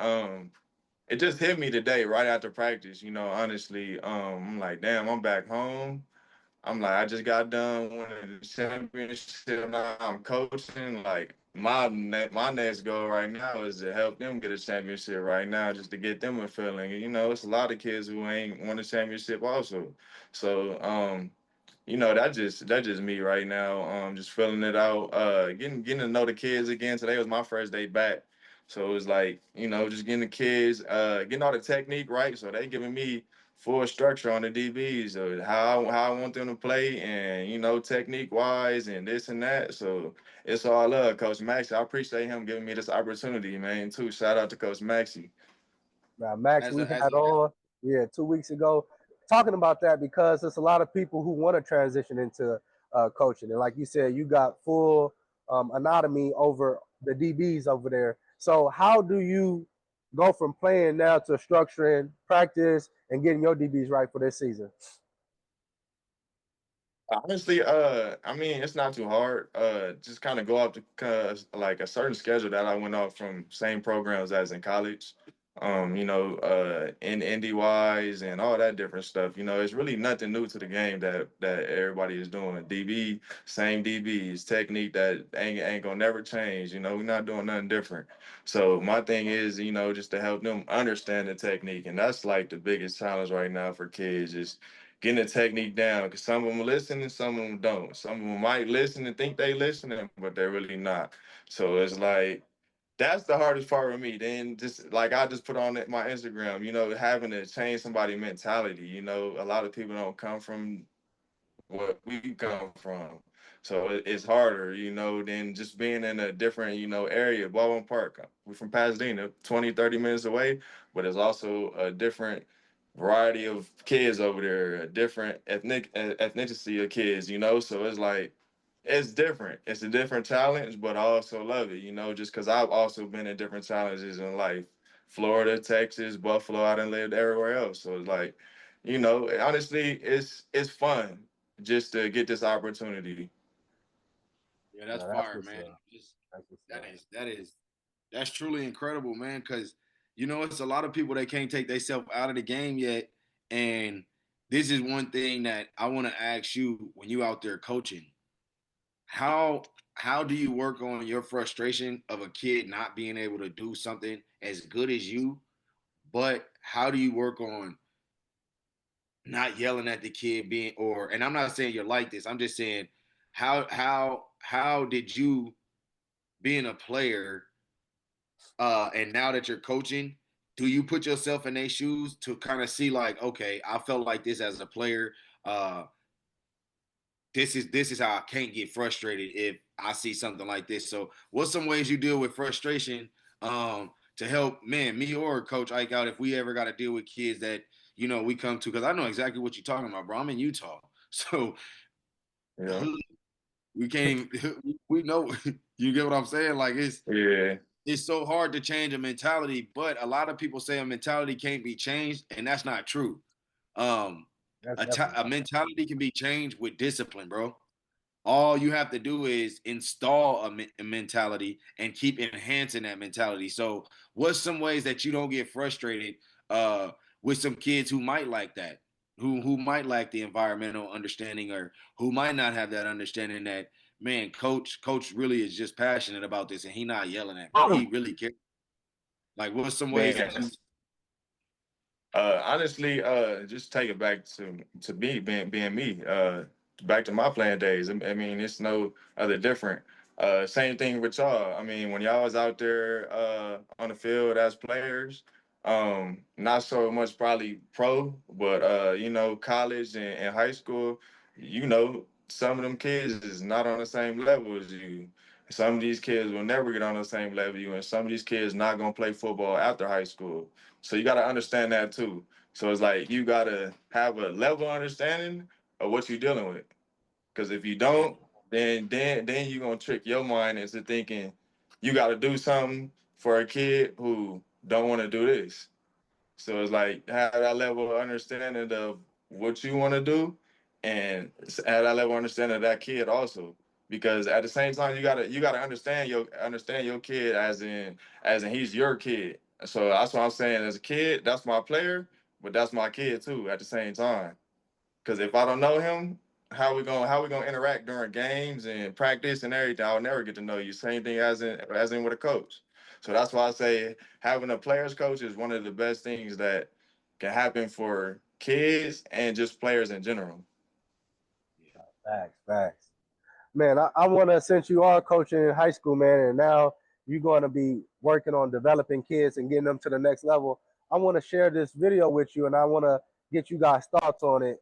It just hit me today right after practice, you know, honestly. I'm like, damn, I'm back home. I'm like, I just got done winning the championship. Now I'm coaching. Like my next goal right now is to help them get a championship right now, just to get them a feeling. You know, it's a lot of kids who ain't won a championship also. So you know, that's just me right now. Just filling it out. Getting to know the kids again. Today was my first day back. So it was like, you know, just getting the kids, getting all the technique right. So they giving me full structure on the DBs, so how I want them to play, and you know, technique wise and this and that. So it's all love, Coach Maxie. I appreciate him giving me this opportunity, man. Too. Shout out to Coach Maxie. Now, Max, we had on 2 weeks ago. talking about that because there's a lot of people who want to transition into coaching. And like you said, you got full anatomy over the DBs over there. So how do you go from playing now to structuring practice and getting your DBs right for this season? Honestly, I mean, it's not too hard. Just kind of go off the like a certain schedule that I went off from same programs as in college. In NDYs and all that different stuff. You know, it's really nothing new to the game that everybody is doing. DB, same DBs, technique that ain't gonna never change. You know, we're not doing nothing different. So my thing is, you know, just to help them understand the technique, and that's like the biggest challenge right now for kids is getting the technique down because some of them listen and some of them don't. Some of them might listen and think they listening, but they're really not. So it's like that's the hardest part for me. Then just like I just put on my Instagram, you know, having to change somebody's mentality. You know, a lot of people don't come from what we come from. So it's harder, you know, than just being in a different, you know, area. Baldwin Park, we're from Pasadena, 20, 30 minutes away, but it's also a different variety of kids over there, a different ethnicity of kids, you know? So it's like, it's different. It's a different challenge, but I also love it, you know, just because I've also been in different challenges in life. Florida, Texas, Buffalo, I done lived everywhere else. So it's like, you know, honestly, it's fun just to get this opportunity. Yeah, that's No, that's fire, what's man. up. Just That's what's that up. is that is that's truly incredible, man. Because you know, it's a lot of people that can't take themselves out of the game yet, and this is one thing that I want to ask you when you out there coaching. How how do you work on your frustration of a kid not being able to do something as good as you? But how do you work on not yelling at the kid being or and I'm not saying you're like this. I'm just saying how did you being a player and now that you're coaching, do you put yourself in their shoes to kind of see like, okay, I felt like this as a player. Uh this is how I can't get frustrated if I see something like this. So what's some ways you deal with frustration to help me or Coach Ike out if we ever got to deal with kids that you know we come to because I know exactly what you're talking about, bro. I'm in Utah. So Yeah. we can't even we know you get what I'm saying? Like Yeah. it's so hard to change a mentality, but a lot of people say a mentality can't be changed, and that's not true. Um, That's definitely a not true. mentality can be changed with discipline, bro. All you have to do is install a mentality and keep enhancing that mentality. So, what's some ways that you don't get frustrated uh, with some kids who might like that, who might lack the environmental understanding, or who might not have that understanding that man, coach really is just passionate about this, and he not yelling at me. He really cares. Like, what's some ways that Man, honestly, just take it back to me being me. Back to my playing days. I mean, it's no other different. Same thing with y'all. I mean, when y'all was out there on the field as players, not so much probably pro, but you know, college and high school, you know, some of them kids is not on the same level as you. Some of these kids will never get on the same level as you, and some of these kids not gonna play football after high school. So you got to understand that too. So it's like you got to have a level understanding of what you're dealing with. Because if you yeah, don't, then you're gonna trick your mind into thinking you got to do something for a kid who don't want to do this. So it's like have that level of understanding of what you want to do, and have that level of understanding of that kid also. Because at the same time, you gotta understand your kid as in he's your kid. So that's what I'm saying. As a kid, that's my player, but that's my kid too at the same time. Because if I don't know him, how we gonna interact during games and practice and everything? I'll never get to know you. Same thing as in with a coach. So that's why I say having a players coach is one of the best things that can happen for kids and just players in general. Facts, facts. Man, I want to, since you are coaching in high school, man, and now you're going to be working on developing kids and getting them to the next level. I want to share this video with you, and I want to get you guys' thoughts on it.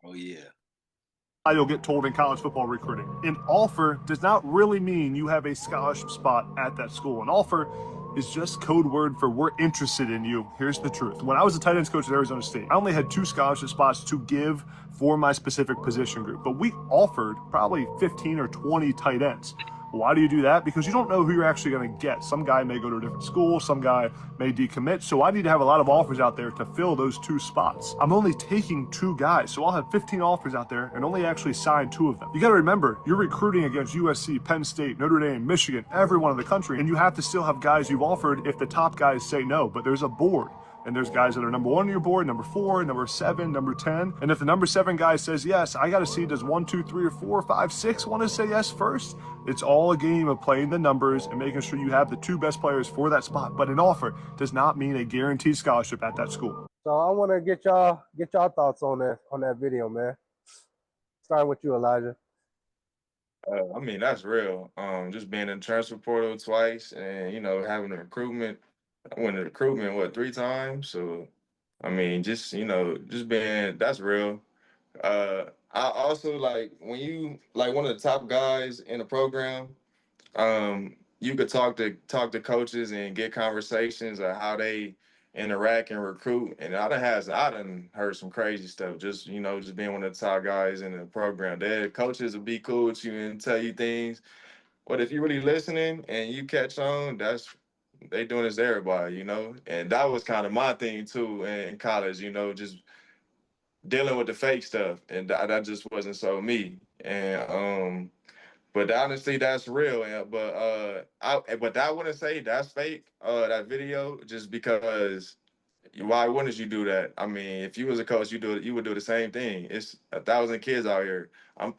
oh yeah, You'll get told in college football recruiting. An offer does not really mean you have a scholarship spot at that school. An offer is just code word for we're interested in you. Here's the truth. When I was a tight ends coach at Arizona State, I only had 2 scholarship spots to give for my specific position group, but we offered probably 15 or 20 tight ends. Why do you do that? Because you don't know who you're actually going to get. Some guy may go to a different school, some guy may decommit. So I need to have a lot of offers out there to fill those 2 spots. I'm only taking 2 guys, so I'll have 15 offers out there and only actually sign 2 of them. You got to remember, you're recruiting against USC, Penn State, Notre Dame, Michigan, everyone in the country, and you have to still have guys you've offered if the top guys say no. But there's a board. And there's guys that are number 1 on your board, number 4, number 7, number 10. And if the number 7 guy says yes, I got to see, does 1, 2, 3, or 4, 5, 6 want to say yes first? It's all a game of playing the numbers and making sure you have the 2 best players for that spot. But an offer does not mean a guaranteed scholarship at that school. So I want to get y'all thoughts on that video, man. Starting with you, Elijah. I mean, that's real. Just being in the transfer portal twice and, having a recruitment. I went to recruitment, 3 times? So, I mean, just being, that's real. I also, when you, one of the top guys in the program, you could talk to coaches and get conversations of how they interact and recruit. And I done heard some crazy stuff, just being one of the top guys in the program. The coaches will be cool with you and tell you things. But if you're really listening and you catch on, they doing this to everybody, And that was kind of my thing too in college, just dealing with the fake stuff. And that just wasn't so me. And but honestly, that's real. But I wouldn't say that's fake, that video, just because why wouldn't you do that? I mean, if you was a coach, you would do the same thing. It's 1,000 kids out here. Of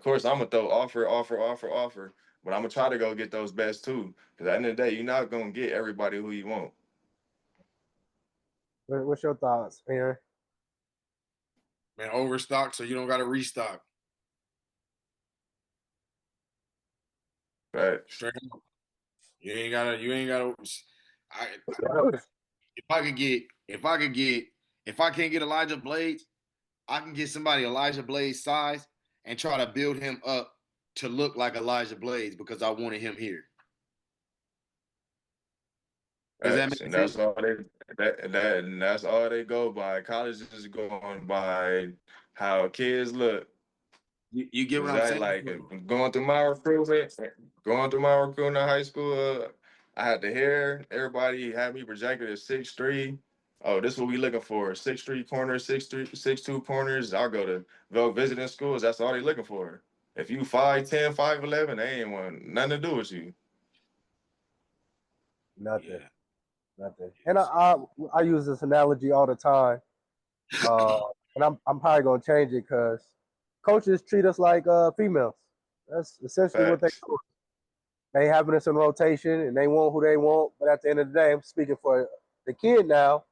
course, I'm gonna throw offer. But I'm gonna try to go get those best too. Because at the end of the day, you're not gonna get everybody who you want. What's your thoughts, Aaron? Man, overstock so you don't got to restock. Right. Straight up. You ain't gotta. If I can't get Elijah Blades, I can get somebody Elijah Blades size and try to build him up to look like Elijah Blades because I wanted him here. Does that make And sense? that's all they go by. College is going by how kids look. You get what I'm saying? Going through my recruitment in high school, I had the hair. Everybody had me projected at 6'3". Oh, this is what we looking for: 6'3" corners, 6'3", 6'2" corners. I'll go visiting schools. That's all they looking for. If you 5'10", 5'11", they ain't want nothing to do with you. Nothing. Yeah. Nothing. And I use this analogy all the time, and I'm probably gonna change it because coaches treat us like females. That's essentially what they do. They having us in rotation, and they want who they want. But at the end of the day, I'm speaking for the kid now.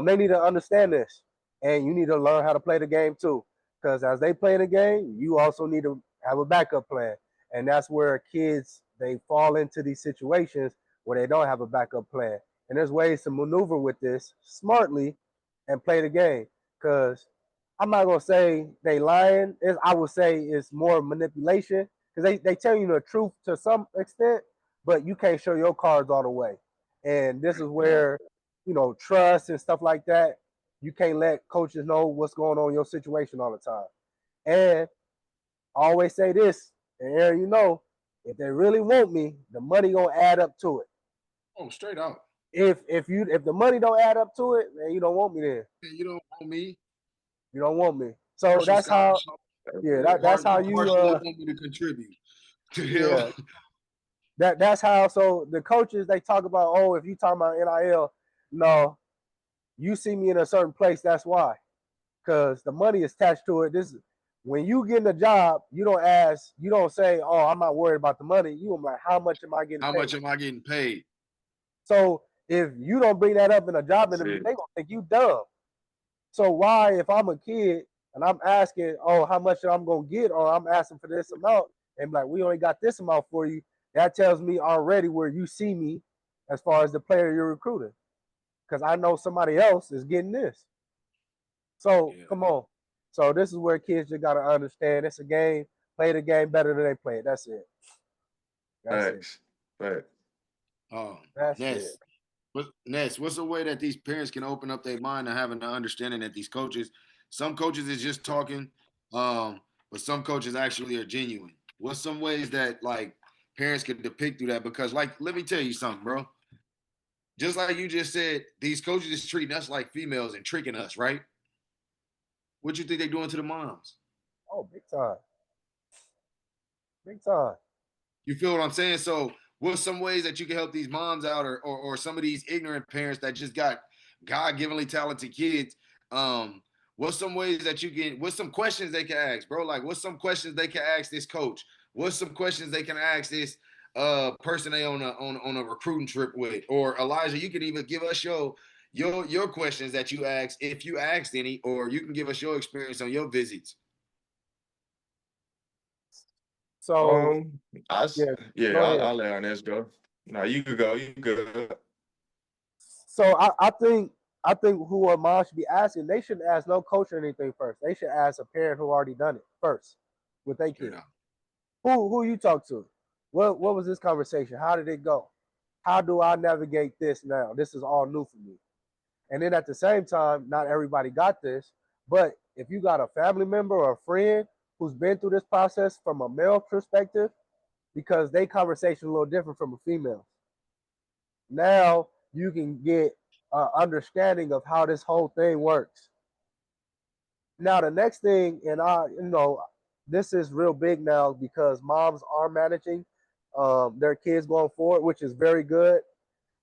They need to understand this, and you need to learn how to play the game too. Because as they play the game, you also need to have a backup plan, and that's where kids they fall into these situations where they don't have a backup plan. And there's ways to maneuver with this smartly and play the game. Because I'm not gonna say they lying. I would say it's more manipulation because they tell you the truth to some extent, but you can't show your cards all the way. And this is where trust and stuff like that. You can't let coaches know what's going on in your situation all the time. And I always say this, and Aaron, if they really want me, the money gonna add up to it. Oh, straight out. If the money don't add up to it, man, you don't want me there. You don't want me. You don't want me. So that's how. Yeah, that's how you want me to contribute. Yeah. That's how. So the coaches they talk about. Oh, if you talking about NIL, no, you see me in a certain place. That's why, because the money is attached to it. When you get a job, you don't ask. You don't say, "Oh, I'm not worried about the money." You like, "How much am I getting? How much am I getting paid?" So if you don't bring that up in a job interview, they gonna think you dumb. So why, if I'm a kid and I'm asking, oh, how much I'm gonna get, or I'm asking for this amount, and like, we only got this amount for you, that tells me already where you see me as far as the player you're recruiting. Because I know somebody else is getting this. So come on. So this is where kids just gotta understand it's a game. Play the game better than they play it. That's it. Thanks. That's it. Ness, what's a way that these parents can open up their mind to having the understanding that these coaches, some coaches is just talking, but some coaches actually are genuine. What's some ways that like parents could depict through that? Because like, let me tell you something, bro. Just like you just said, these coaches is treating us like females and tricking us, right? What you think they doing to the moms? Oh, big time. Big time. You feel what I'm saying? So, what's some ways that you can help these moms out, or some of these ignorant parents that just got God-givenly talented kids? What's some ways that you can? What's some questions they can ask, bro? Like, what's some questions they can ask this coach? What's some questions they can ask this person they on a recruiting trip with? Or Elijah, you can even give us your questions that you asked, if you asked any, or you can give us your experience on your visits. So yeah, Yeah, go ahead. I'll let Arness go. No, you could go. You could. So I think who a mom should be asking, they shouldn't ask no coach or anything first. They should ask a parent who already done it first with their Straight kid. up. Who you talk to? What was this conversation? How did it go? How do I navigate this now? This is all new for me. And then at the same time, not everybody got this, but if you got a family member or a friend who's been through this process from a male perspective, because they conversation a little different from a female. Now you can get an understanding of how this whole thing works. Now the next thing, and this is real big now because moms are managing their kids going forward, which is very good.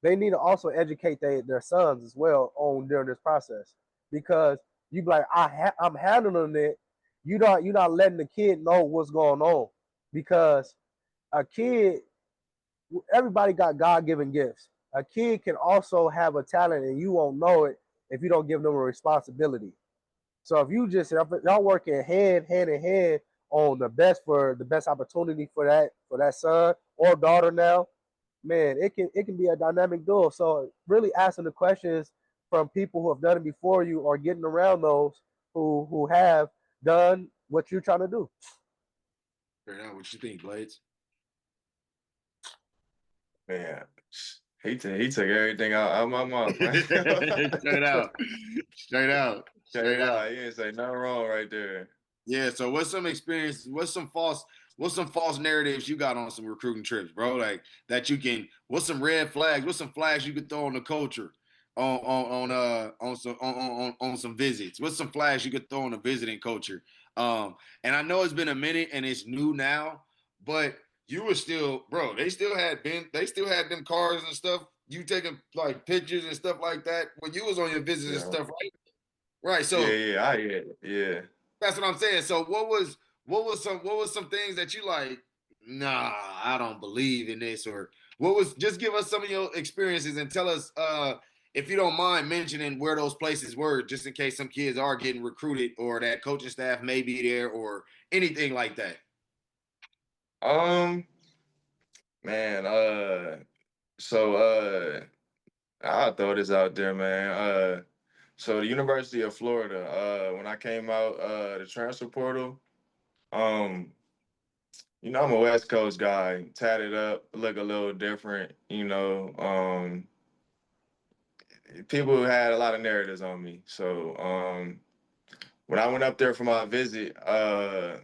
They need to also educate their sons as well on during this process, because you be like, I'm handling it. You're not letting the kid know what's going on, because a kid, everybody got God-given gifts. A kid can also have a talent and you won't know it if you don't give them a responsibility. So if y'all working hand in hand on the best opportunity for that son or daughter now, man, it can be a dynamic duo. So really asking the questions from people who have done it before you, or getting around those who have done what you're trying to do. Straight out. What you think, Blades? Man, he took everything out my mouth, man. Straight out. Straight out. Straight Straight out. out. He didn't say nothing wrong right there. Yeah. So what's some experience? What's some false narratives you got on some recruiting trips, bro? Like that you can. What's some red flags? What's some flags you could throw on the culture on some visits? What's some flags you could throw on the visiting culture? And I know it's been a minute and it's new now, but you were still, bro. They still had them cars and stuff. You taking like pictures and stuff like that when you was on your visits and Yeah. stuff, right? Right. Yeah, So yeah, I hear it. Yeah. that's what I'm saying. So what was some things that you like? Nah, I don't believe in this. Or what was? Just give us some of your experiences and tell us, if you don't mind mentioning where those places were, just in case some kids are getting recruited or that coaching staff may be there or anything like that. Um, man, I'll throw this out there, man. So the University of Florida, when I came out the transfer portal, um, I'm a West Coast guy, tatted up, look a little different, people had a lot of narratives on me. So when I went up there for my visit, they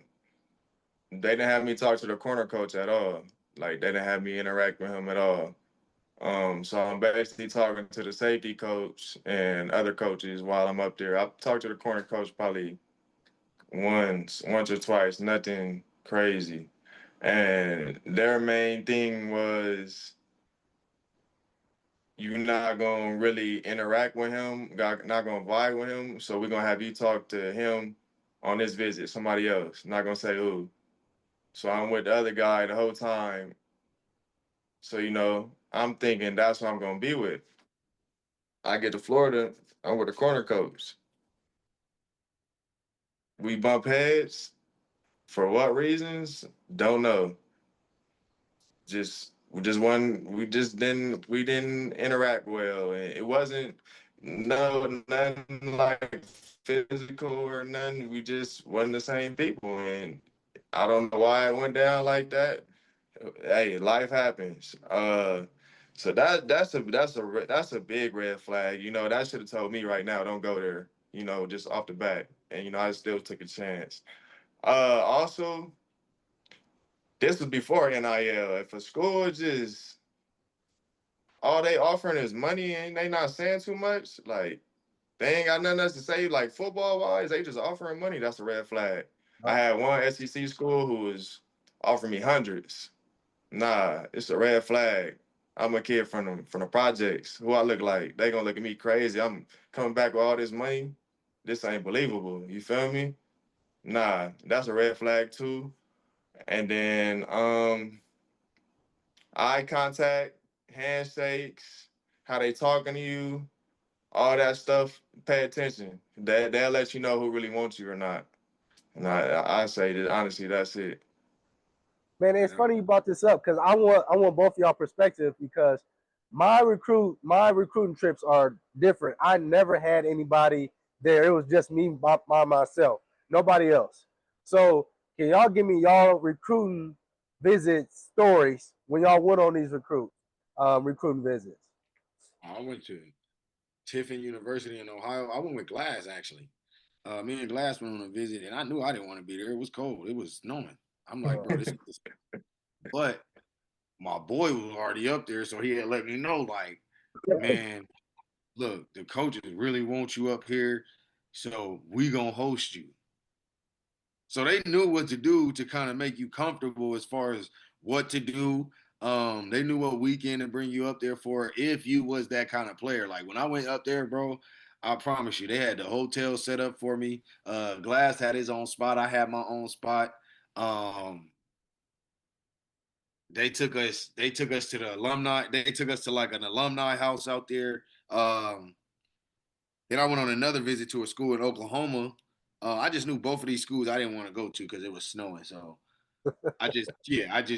didn't have me talk to the corner coach at all. Like they didn't have me interact with him at all. So I'm basically talking to the safety coach and other coaches while I'm up there. I've talked to the corner coach probably once or twice, nothing crazy. And their main thing was you're not gonna really interact with him, not gonna vibe with him. So we're gonna have you talk to him on this visit, somebody else. Not gonna say who. So I'm with the other guy the whole time. So I'm thinking that's what I'm gonna be with. I get to Florida, I'm with the corner coach. We bump heads. For what reasons? Don't know. We just didn't interact well. And it wasn't nothing like physical or nothing. We just wasn't the same people. And I don't know why it went down like that. Hey, life happens. So that's a big red flag. You know, that should have told me right now, don't go there. You know, just off the bat, and you know, I still took a chance. Also, this was before NIL. If a school just all they offering is money and they not saying too much, like they ain't got nothing else to say, like football wise, they just offering money. That's a red flag. I had one SEC school who was offering me hundreds. Nah, it's a red flag. I'm a kid from the projects. Who I look like? They gonna look at me crazy. I'm coming back with all this money. This ain't believable. You feel me? Nah, that's a red flag too. And then eye contact, handshakes, how they talking to you, all that stuff. Pay attention. They'll let you know who really wants you or not. And I say that honestly, that's it. Man, it's funny you brought this up because I want both of y'all perspective because my recruiting trips are different. I never had anybody there. It was just me by myself, nobody else. So can y'all give me y'all recruiting visit stories when y'all went on these recruiting visits? I went to Tiffin University in Ohio. I went with Glass actually. Me and Glass went on a visit, and I knew I didn't want to be there. It was cold. It was snowing. I'm like, bro, this is. But my boy was already up there, so he had let me know, like, man, look, the coaches really want you up here, so we gonna host you. So they knew what to do to kind of make you comfortable as far as what to do. They knew what weekend to bring you up there for if you was that kind of player. Like when I went up there, bro, I promise you, they had the hotel set up for me. Glass had his own spot. I had my own spot. Um, they took us to the alumni. They took us to like an alumni house out there. Then I went on another visit to a school in Oklahoma. I just knew both of these schools I didn't want to go to because it was snowing. So I just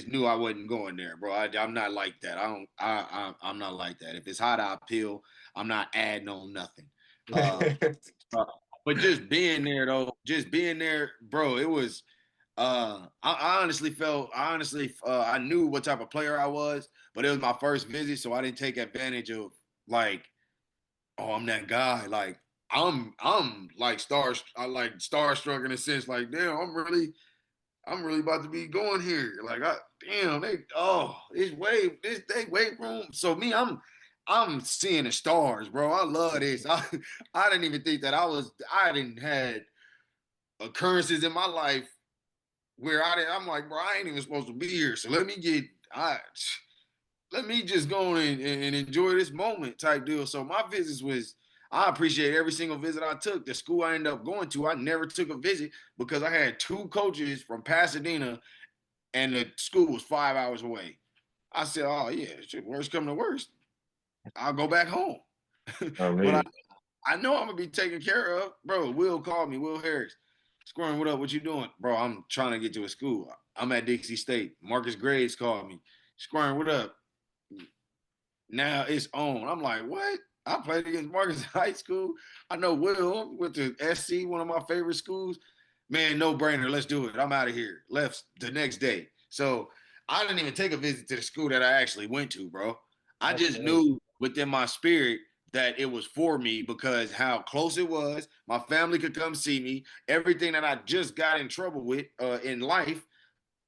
knew I wasn't going there, bro. I'm not like that. I'm not like that. If it's hot, I'll peel. I'm not adding on nothing. Uh, but just being there though, just being there, bro, it was. I honestly felt, I knew what type of player I was, but it was my first visit, so I didn't take advantage of like, oh, I'm that guy. Like I'm like I like starstruck in a sense. Like, damn, I'm really about to be going here. Like, they weight room. So me, I'm seeing the stars, bro. I love this. I didn't even think that I didn't had occurrences in my life where I'm like, bro, I ain't even supposed to be here. So let me just go and enjoy this moment type deal. So my visits was, I appreciate every single visit I took. The school I ended up going to, I never took a visit because I had two coaches from Pasadena and the school was 5 hours away. I said, oh yeah, shit, worst come to worst, I'll go back home. I But mean, I know I'm gonna be taken care of. Bro, Will called me, Will Harris. Scoring, what up? What you doing? Bro, I'm trying to get to a school. I'm at Dixie State. Marcus Graves called me. Scoring, what up? Now it's on. I'm like, what? I played against Marcus in high school. I know Will went to SC, one of my favorite schools. Man, no brainer. Let's do it. I'm out of here. Left the next day. So I didn't even take a visit to the school that I actually went to, bro. I just knew within my spirit that it was for me because how close it was. My family could come see me. Everything that I just got in trouble with in life.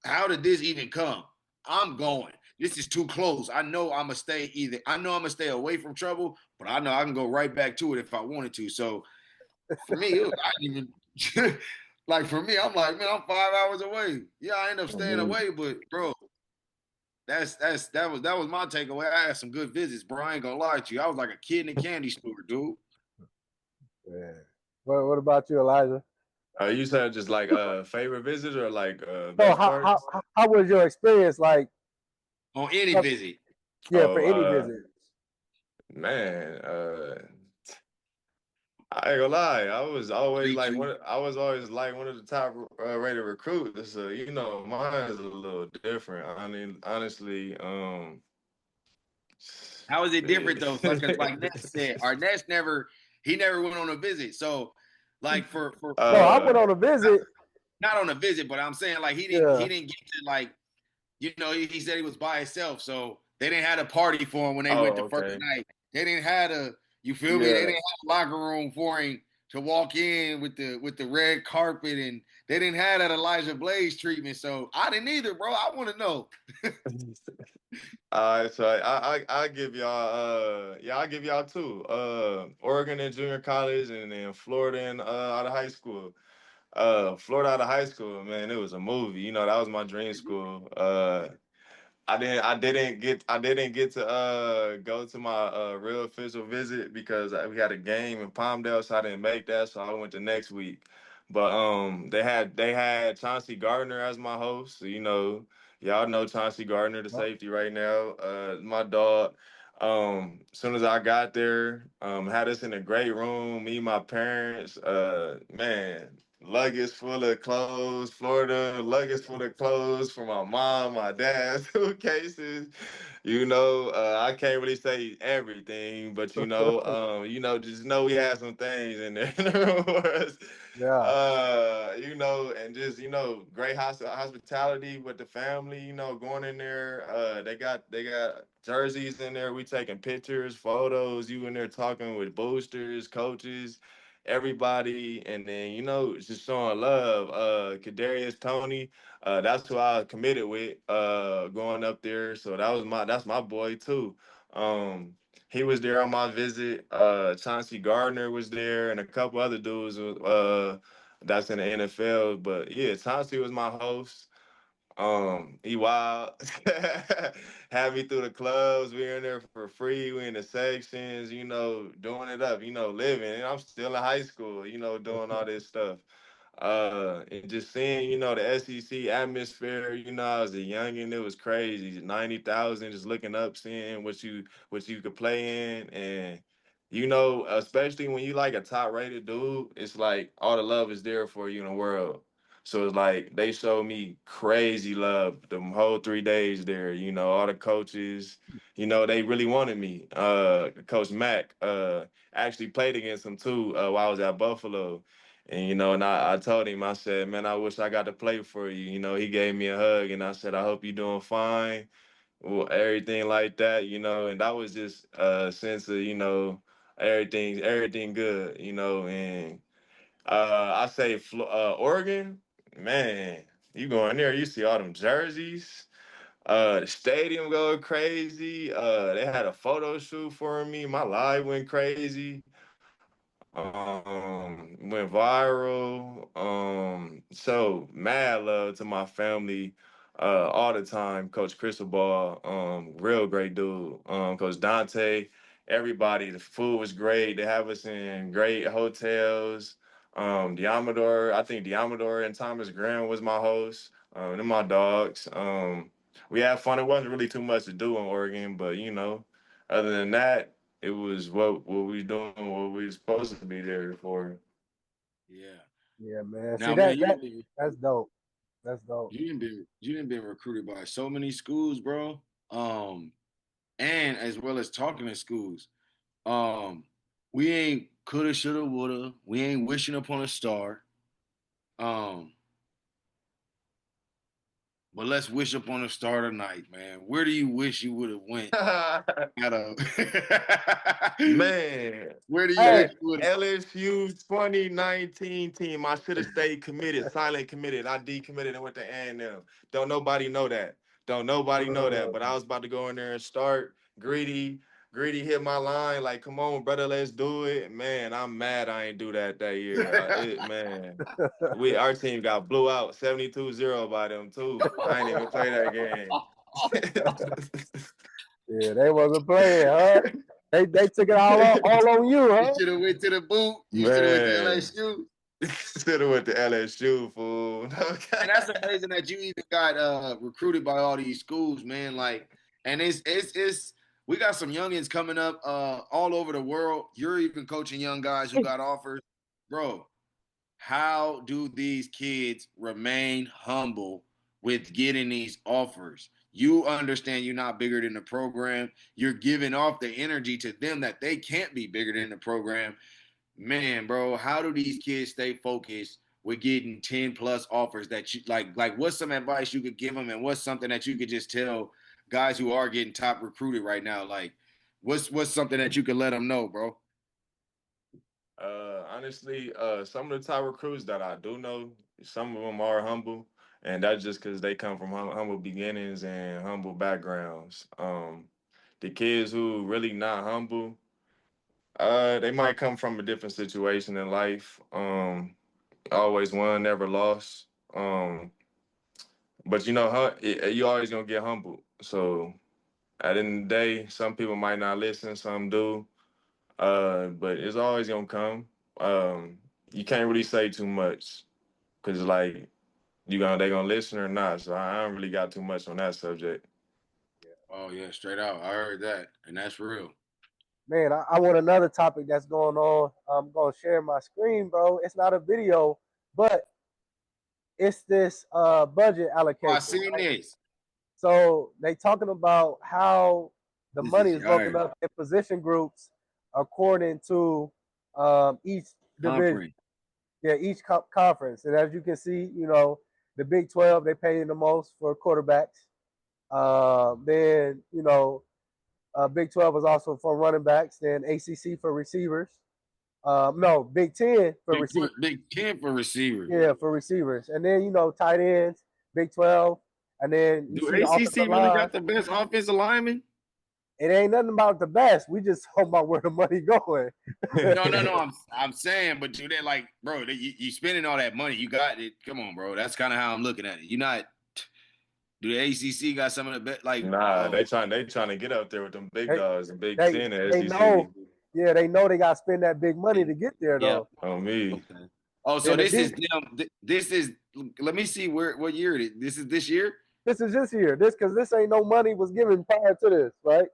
How did this even come? I'm going. This is too close. I know I'm gonna stay either. I know I'm gonna stay away from trouble, but I know I can go right back to it if I wanted to. So for me, I didn't even like for me, I'm like, man, I'm 5 hours away. Yeah, I end up staying away, but bro, that was my takeaway. I had some good visits, bro. I ain't gonna lie to you. I was like a kid in a candy store, dude. Yeah. What about you, Elijah? you said just like favorite visit or like So best parts? how was your experience like? On any visit. Yeah, for any visit. Man, I ain't gonna lie. I was always like one of the top rated recruits. So you know, mine is a little different. I mean, honestly, How is it different though? Because like Ness said, Arness never went on a visit. So like for No, I went on a visit. not on a visit, but I'm saying like he didn't get to like, you know, he said he was by himself. So They didn't have a party for him when they went the first night. They didn't have you feel me? They didn't have a locker room for him to walk in with the red carpet, and they didn't have that Elijah Blaze treatment. So I didn't either, bro. I want to know. All right, so I give y'all I give y'all two. Oregon in junior college, and then Florida in out of high school. Florida out of high school, man, it was a movie. You know, that was my dream school. I didn't get to go to my real official visit because we had a game in Palmdale, so I didn't make that. So I went the next week. But they had Chauncey Gardner as my host. So, you know, y'all know Chauncey Gardner, the safety right now. My dog. As soon as I got there, had us in a great room. Me, my parents. Man, luggage full of clothes, Florida, luggage full of clothes for my mom, my dad, suitcases. You know, I can't really say everything, but just know we had some things in there in the room for us. Yeah. And just, great hospitality with the family, going in there. They got jerseys in there. We taking pictures, photos, you in there talking with boosters, coaches, everybody, and then just showing love. Kadarius Tony, that's who I committed with going up there. So that's my boy too. He was there on my visit. Chauncey Gardner was there, and a couple other dudes that's in the NFL. But yeah, Chauncey was my host. He wild. Had me through the clubs. We were in there for free. We in the sections, doing it up, living. And I'm still in high school, doing all this stuff. And just seeing, the SEC atmosphere, I was a youngin', it was crazy. 90,000, just looking up, seeing what you could play in. And, especially when you like a top rated dude, it's like all the love is there for you in the world. So it's like they showed me crazy love the whole 3 days there. All the coaches, they really wanted me. Coach Mack actually played against him too while I was at Buffalo. And I told him, I said, man, I wish I got to play for you. He gave me a hug, and I said, I hope you're doing fine. Well, everything like that, and that was just a sense of, everything good, and I say Oregon, man, you go in there, you see all them jerseys. The stadium going crazy. They had a photo shoot for me. My live went crazy. Went viral. So mad love to my family, all the time. Coach Cristobal, real great dude. Coach Dante, everybody. The food was great. They have us in great hotels. I think Diamador and Thomas Graham was my host. And my dogs. We had fun. It wasn't really too much to do in Oregon, but other than that, it was what we doing, what we supposed to be there for. Yeah. Yeah, man. Now, See man, that's dope. That's dope. you didn't been recruited by so many schools, bro. And as well as talking to schools. We ain't coulda, shoulda, woulda. We ain't wishing upon a star. Um, but let's wish upon a star tonight, man. Where do you wish you would have went? Man, Where do you Hey, wish you would have? LSU 2019 team. I should have stayed committed, silent committed. I decommitted and went to A&M. Don't nobody know that. Don't nobody know that. But I was about to go in there and start. Greedy hit my line like, come on, brother, let's do it. Man, I'm mad I ain't do that year. Man, our team got blew out 72-0 by them too. I ain't even play that game. yeah, they wasn't playing, huh? They took it all on you, You huh? should have went to the boot. You should have went to Man. LSU. Should have went to LSU, fool. And that's amazing that you even got recruited by all these schools, man. Like, and it's we got some youngins coming up all over the world. You're even coaching young guys who got offers, bro. How do these kids remain humble with getting these offers? You understand you're not bigger than the program. You're giving off the energy to them that they can't be bigger than the program. Man, bro, how do these kids stay focused with getting 10 plus offers that you like what's some advice you could give them, and what's something that you could just tell guys who are getting top recruited right now? Like, what's something that you can let them know, bro? Honestly, some of the top recruits that I do know, some of them are humble, and that's just because they come from humble beginnings and humble backgrounds. The kids who really not humble, they might come from a different situation in life. Always won, never lost. But you know, you always gonna get humbled. So at the end of the day, some people might not listen, some do. But it's always gonna come. You can't really say too much because like they gonna listen or not. So I don't really got too much on that subject. Oh yeah, straight out. I heard that, and that's real. Man, I want another topic that's going on. I'm gonna share my screen, bro. It's not a video, but it's this budget Oh, I allocation. seen this. So they talking about how the This money is is broken yard up in position groups according to each division. conference. Yeah, each conference. And as you can see, the Big 12, they pay the most for quarterbacks. Then, Big 12 is also for running backs. Then ACC for receivers. No, Big 10 for receivers. Big 10 for receivers. Yeah, for receivers. And then, tight ends, Big 12. And then you Do see the ACC offensive really line. got the best offensive lineman? It ain't nothing about the best. We just talking about where the money going. No. I'm saying, but you like, bro, you spending all that money. You got it. Come on, bro. That's kind of how I'm looking at it. You not. Do the ACC got some of the best? Like, Nah, they trying to get up there with them big They, dogs, the Big they, Ten, and they SEC. know, yeah, they know they got to spend that big money to get there, yeah. though. On me. Okay. Oh, so Then the this is deep, them. This is. Let me see what year it is. This is this year. this is this year. Because this ain't no money was given prior to this, right?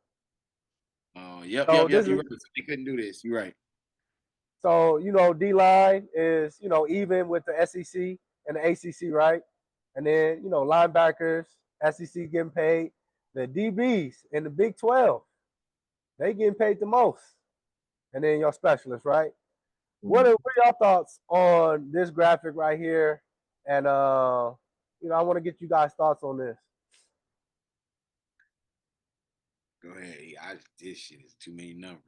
Oh, yep. So You're this is right. They couldn't do this. You're right. so D line is even with the SEC and the ACC, right? And then linebackers, SEC getting paid. The DBs in the Big 12, they getting paid the most. And then your specialists, right? What are your thoughts on this graphic right here? And I want to get you guys' thoughts on this. Go ahead. This shit is too many numbers.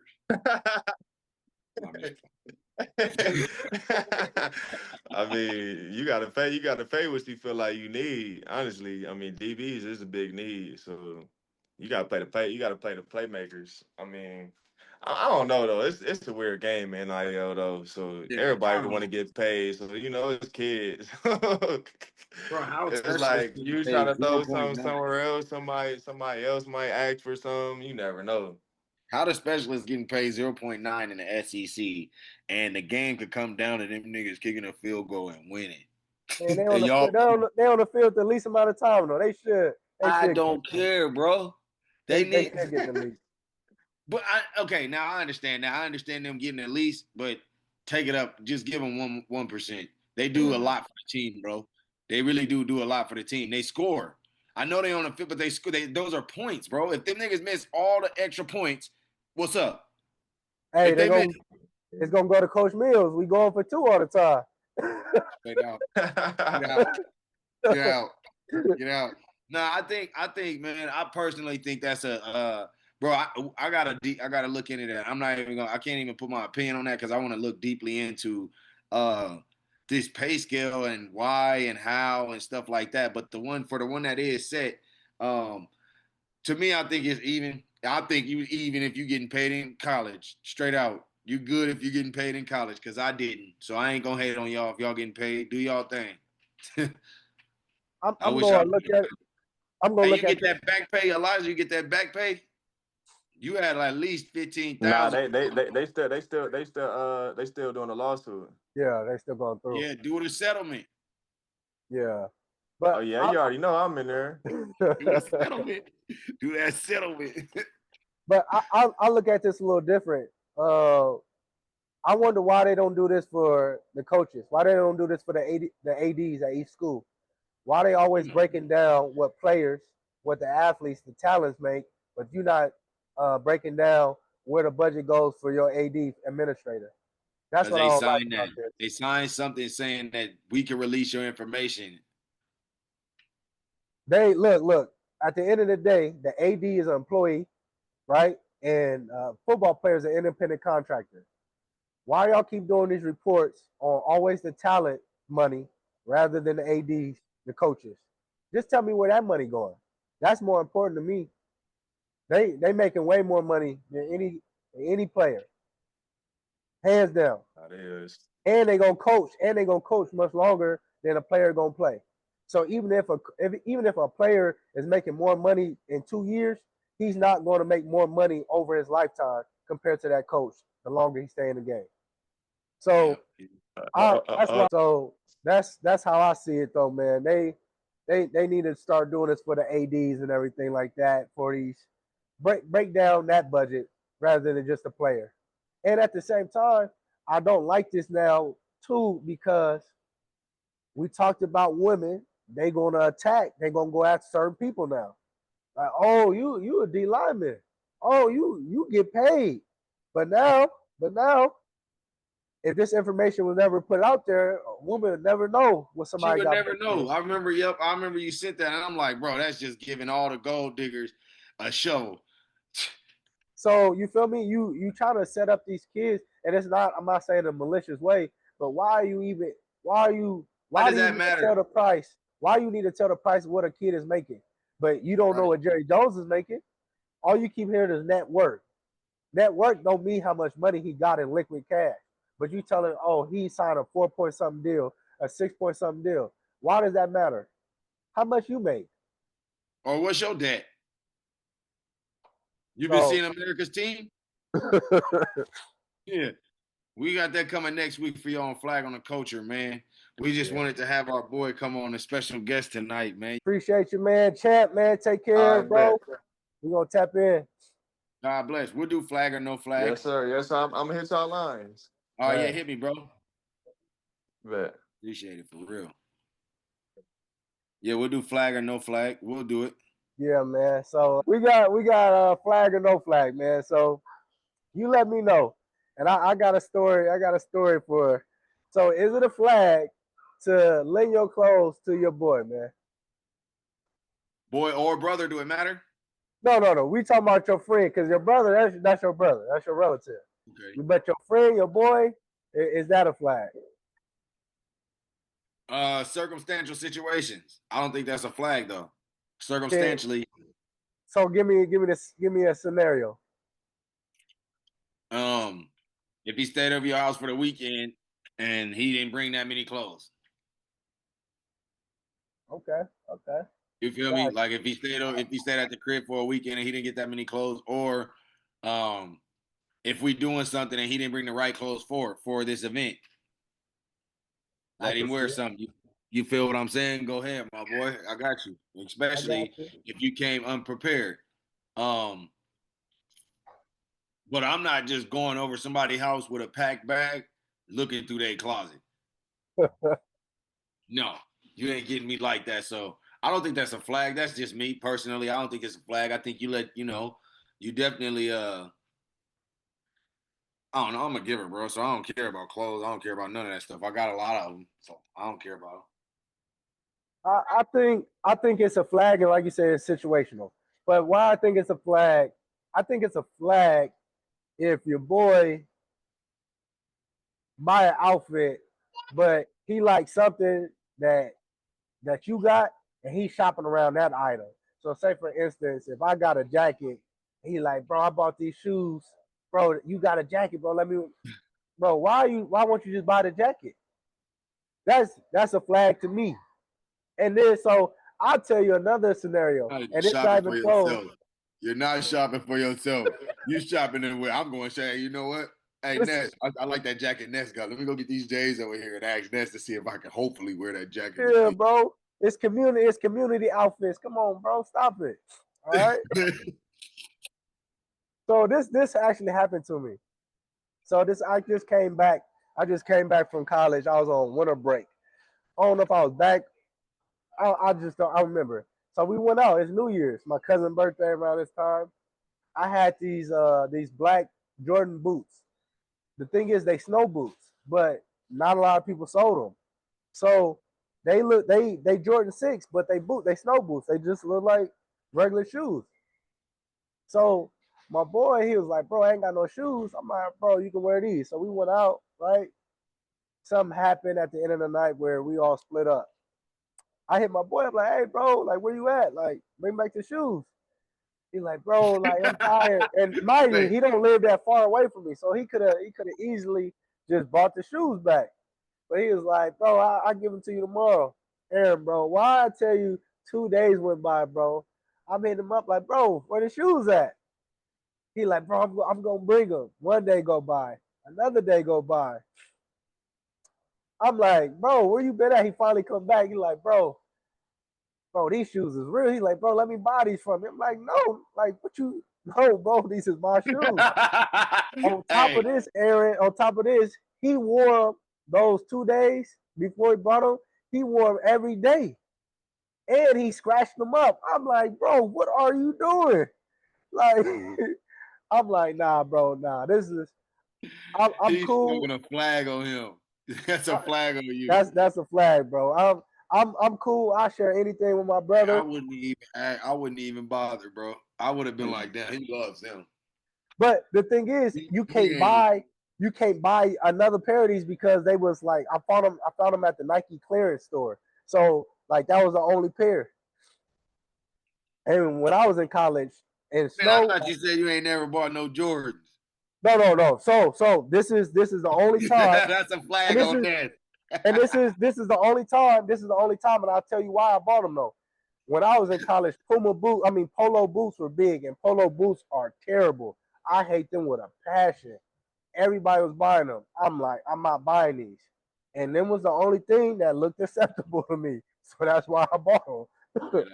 I mean, you gotta pay what you feel like you need. Honestly, I mean, DBs is a big need, so you gotta you gotta play the playmakers. I mean, I don't know though. It's a weird game, man. NIL though, so Yeah, everybody want to get paid. So it's kids. bro, how It's specialists like getting you trying paid to throw something 0.9? somewhere else. Somebody else might ask for something. You never know. How the specialists getting paid 0.9 in the SEC, and the game could come down to them niggas kicking a field goal and winning. And they on And the y'all, they on the field the least amount of time though. They should. I don't care, bro. They They need. should get the least. But okay, now I understand. Now I understand them getting at least, but take it up. Just give them 1%. They do a lot for the team, bro. They really do a lot for the team. They score. I know they on the field, but they score. Those are points, bro. If them niggas miss all the extra points, what's up? Hey, If they miss, it's gonna go to Coach Mills. We going for 2 all the time. get out, get out, get out, get out. No, I think, man. I personally think that's a bro. I gotta look into that. I'm not even gonna. I can't even put my opinion on that because I want to look deeply into this pay scale and why and how and stuff like that. But the one that is set, to me, I think it's even. I think even if you're getting paid in college, straight out, you good if you're getting paid in college because I didn't. So I ain't gonna hate on y'all if y'all getting paid. Do y'all thing. I I'm wish I. gonna look at. I'm gonna Hey, you look at. get that back pay, Elijah. You get that back pay. You had at least Nah, 15,000. they still doing the lawsuit. Yeah, they still going through. Yeah, do the settlement. Yeah, but Oh yeah, you already know I'm in there. Do the settlement. Do that settlement. but I look at this a little different. I wonder why they don't do this for the coaches. Why they don't do this for the ads at each school? Why they always breaking down what players, what the athletes, the talents make, but you're not breaking down where the budget goes for your AD administrator. That's Because what I they don't like signed that. about this. They signed something saying that we can release your information. They look. at the end of the day, the AD is an employee, right? And football players are independent contractors. Why y'all keep doing these reports on always the talent money rather than the ADs, the coaches? Just tell me where that money going. That's more important to me. They making way more money than any player, hands down. That is. And they gonna coach much longer than a player gonna play. So even if a player is making more money in 2 years, he's not going to make more money over his lifetime compared to that coach the longer he stay in the game. So that's how I see it though, man. They need to start doing this for the ADs and everything like that for these break down that budget rather than just a player. And at the same time, I don't like this now too because we talked about women. They gonna attack. They gonna go after certain people now. Like, oh, you a D lineman. Oh, you get paid. But now, if this information was never put out there, a woman would never know what somebody She would got. never know. I remember you sent that, and I'm like, bro, that's just giving all the gold diggers a show. So you feel me? You trying to set up these kids, and it's not. I'm not saying a malicious way, but why do you matter? tell the price? Why you need to tell the price of what a kid is making, but you don't know what Jerry Jones is making? All you keep hearing is net worth. Net worth don't mean how much money he got in liquid cash, but you tell him, oh, he signed a 4-point-something deal, a 6-point-something deal. Why does that matter? How much you make? Or what's your debt? You been seeing America's Team? Yeah. We got that coming next week for you on Flag on the Culture, man. We just wanted to have our boy come on, a special guest tonight, man. Appreciate you, man. Champ, man. Take care, bro. We're going to tap in. God bless. We'll do flag or no flag. Yes, sir. Yes, sir. I'm going to hit y'all lines. Oh, yeah, hit me, bro. Bet. Appreciate it, for real. Yeah, we'll do flag or no flag. We'll do it. Yeah, man. So we got flag or no flag, man. So you let me know. And I got a story. For. So is it a flag to lend your clothes to your boy, man? Boy or brother, do it matter? No. We talking about your friend, because your brother, that's your brother. That's your relative. Okay. But your friend, your boy, is that a flag? Circumstantial situations. I don't think that's a flag though. Circumstantially. So give me a scenario. If he stayed over your house for the weekend and he didn't bring that many clothes. Okay. You feel me? Like if he stayed at the crib for a weekend and he didn't get that many clothes, or if we doing something and he didn't bring the right clothes for this event. Let him wear something. You feel what I'm saying? Go ahead, my boy. I got you. Especially if you came unprepared. But I'm not just going over somebody's house with a packed bag looking through their closet. No, you ain't getting me like that. So I don't think that's a flag. That's just me personally. I don't think it's a flag. I think you definitely I don't know. I'm a giver, bro. So I don't care about clothes. I don't care about none of that stuff. I got a lot of them, so I don't care about them. I think it's a flag, and like you said, it's situational. But why I think it's a flag if your boy buy an outfit, but he likes something that you got, and he's shopping around that item. So say for instance, if I got a jacket, he like, bro, I bought these shoes. Bro, you got a jacket, bro. Bro, why won't you just buy the jacket? That's a flag to me. And then so I'll tell you another scenario. And it's not even close. You're not shopping for yourself. You're shopping in where I'm going to say, you know what? Hey, Ness, I like that jacket Ness got. Let me go get these J's over here and ask Ness to see if I can hopefully wear that jacket. Yeah, bro. It's community outfits. Come on, bro. Stop it. All right. So this actually happened to me. So I just came back from college. I was on winter break. I don't know if I was back. I just don't. I remember. So we went out. It's New Year's. My cousin's birthday around this time. I had these black Jordan boots. The thing is, they snow boots, but not a lot of people sold them. So they Jordan 6, but they snow boots. They just look like regular shoes. So my boy, he was like, bro, I ain't got no shoes. I'm like, bro, you can wear these. So we went out, right? Something happened at the end of the night where we all split up. I hit my boy up like, hey, bro, like, where you at? Like, bring back the shoes. He's like, bro, like, I'm tired. And mind you, he don't live that far away from me. So he could have easily just bought the shoes back. But he was like, bro, I'll give them to you tomorrow. Aaron, bro, why I tell you 2 days went by, bro. I'm hitting him up like, bro, where the shoes at? He like, bro, I'm going to bring them. 1 day go by. Another day go by. I'm like, bro, where you been at? He finally come back. He like, bro, these shoes is real. He like, bro, let me buy these from you. I'm like, no, like, what you, no, bro, these is my shoes. On top of this, Aaron, he wore them those 2 days before he bought them. He wore them every day. And he scratched them up. I'm like, bro, what are you doing? Like, I'm like, nah, bro, nah. This is, I'm He's cool. throwing a flag on him. That's a flag on you. That's a flag, bro. I'm cool. I share anything with my brother. I wouldn't even bother, bro. I would have been like, damn, he loves them. But the thing is, you can't buy another pair of these because they was like, I found them at the Nike clearance store. So like that was the only pair. And when I was in college and Man, I thought you said you ain't never bought no Jordans. No. So this is the only time. That's a flag on that. And this is the only time. This is the only time, and I'll tell you why I bought them though. When I was in college, polo boots were big, and polo boots are terrible. I hate them with a passion. Everybody was buying them. I'm like, I'm not buying these. And them was the only thing that looked acceptable to me. So that's why I bought them.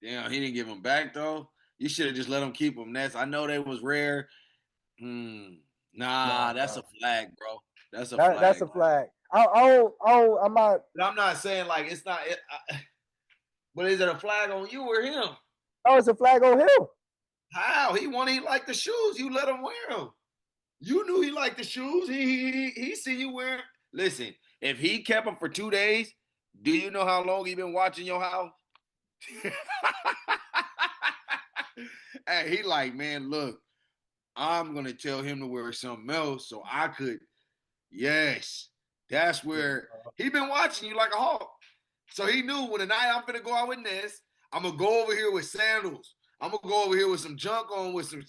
Damn, he didn't give them back though. You should have just let him keep them. I know they was rare. Nah, that's a flag, bro. That's a flag. That's a flag. I'm not. I'm not saying like it's not. But is it a flag on you or him? Oh, it's a flag on him. How? He liked the shoes. You let him wear them. You knew he liked the shoes. He see you wear. Listen, if he kept them for 2 days, do you know how long he been watching your house? Hey, he like, man, look, I'm gonna tell him to wear something else so I could. Yes, that's where he been watching you like a hawk. So he knew when the night I'm finna go out with Ness, I'm gonna go over here with sandals. I'm gonna go over here with some junk on, with some.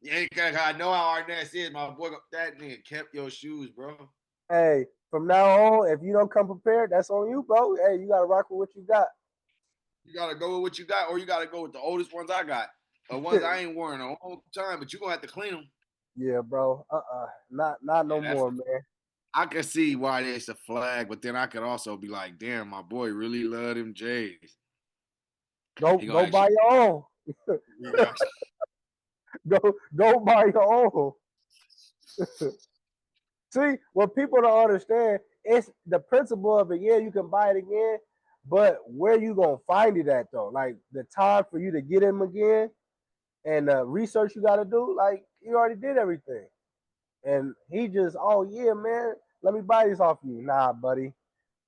I know how Arness is, my boy. That nigga kept your shoes, bro. Hey, from now on, if you don't come prepared, that's on you, bro. Hey, you gotta rock with what you got. You gotta go with what you got, or you gotta go with the oldest ones I got. The ones I ain't worn a long time, but you gonna have to clean them. Yeah, bro. Not no more, man. I can see why it's a flag, but then I could also be like, damn, my boy really love them J's. Go buy your own. go buy your own. See, what people don't understand, it's the principle of it. Yeah, you can buy it again, but where you gonna find it at though? Like the time for you to get them again and the research you gotta do, like you already did everything. And he just, oh yeah, man, let me buy these off you. Nah, buddy.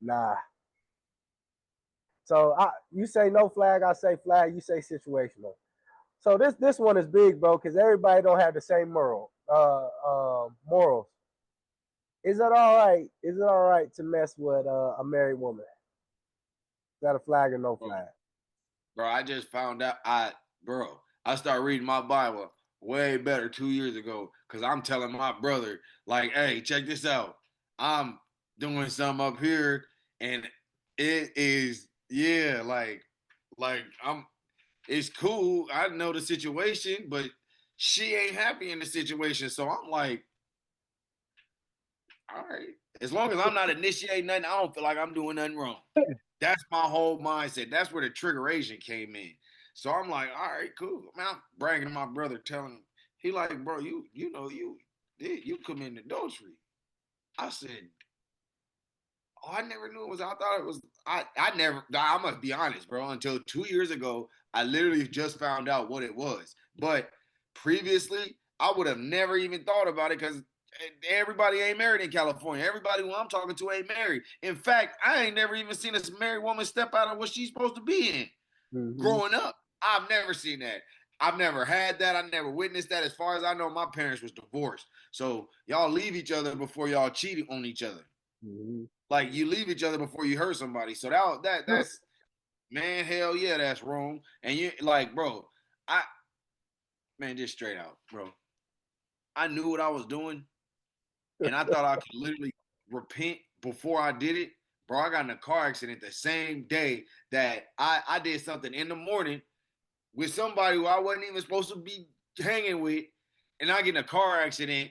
Nah. So you say no flag, I say flag, you say situational. So this one is big, bro, because everybody don't have the same morals. Is it all right? Is it all right to mess with a married woman? Is that a flag or no flag? Bro, I just found out. I started reading my Bible way better 2 years ago because I'm telling my brother, like, hey, check this out. I'm doing something up here, and it is, yeah, like it's cool. I know the situation, but she ain't happy in the situation. So I'm like, all right. As long as I'm not initiating nothing, I don't feel like I'm doing nothing wrong. That's my whole mindset. That's where the triggeration came in. So I'm like, all right, cool. Man, I'm bragging to my brother, telling him, he like, bro, you committing adultery. I said, oh, I never knew it was. I thought it was. I must be honest, bro. Until 2 years ago, I literally just found out what it was. But previously, I would have never even thought about it because everybody ain't married in California. Everybody who I'm talking to ain't married. In fact, I ain't never even seen a married woman step out of what she's supposed to be in growing up. I've never seen that. I've never had that. I never witnessed that. As far as I know, my parents was divorced. So y'all leave each other before y'all cheat on each other. Mm-hmm. Like you leave each other before you hurt somebody. So that's man, hell yeah, that's wrong. And you like, bro, I man, just straight out, bro. I knew what I was doing, and I thought I could literally repent before I did it. Bro, I got in a car accident the same day that I did something in the morning with somebody who I wasn't even supposed to be hanging with, and I get in a car accident,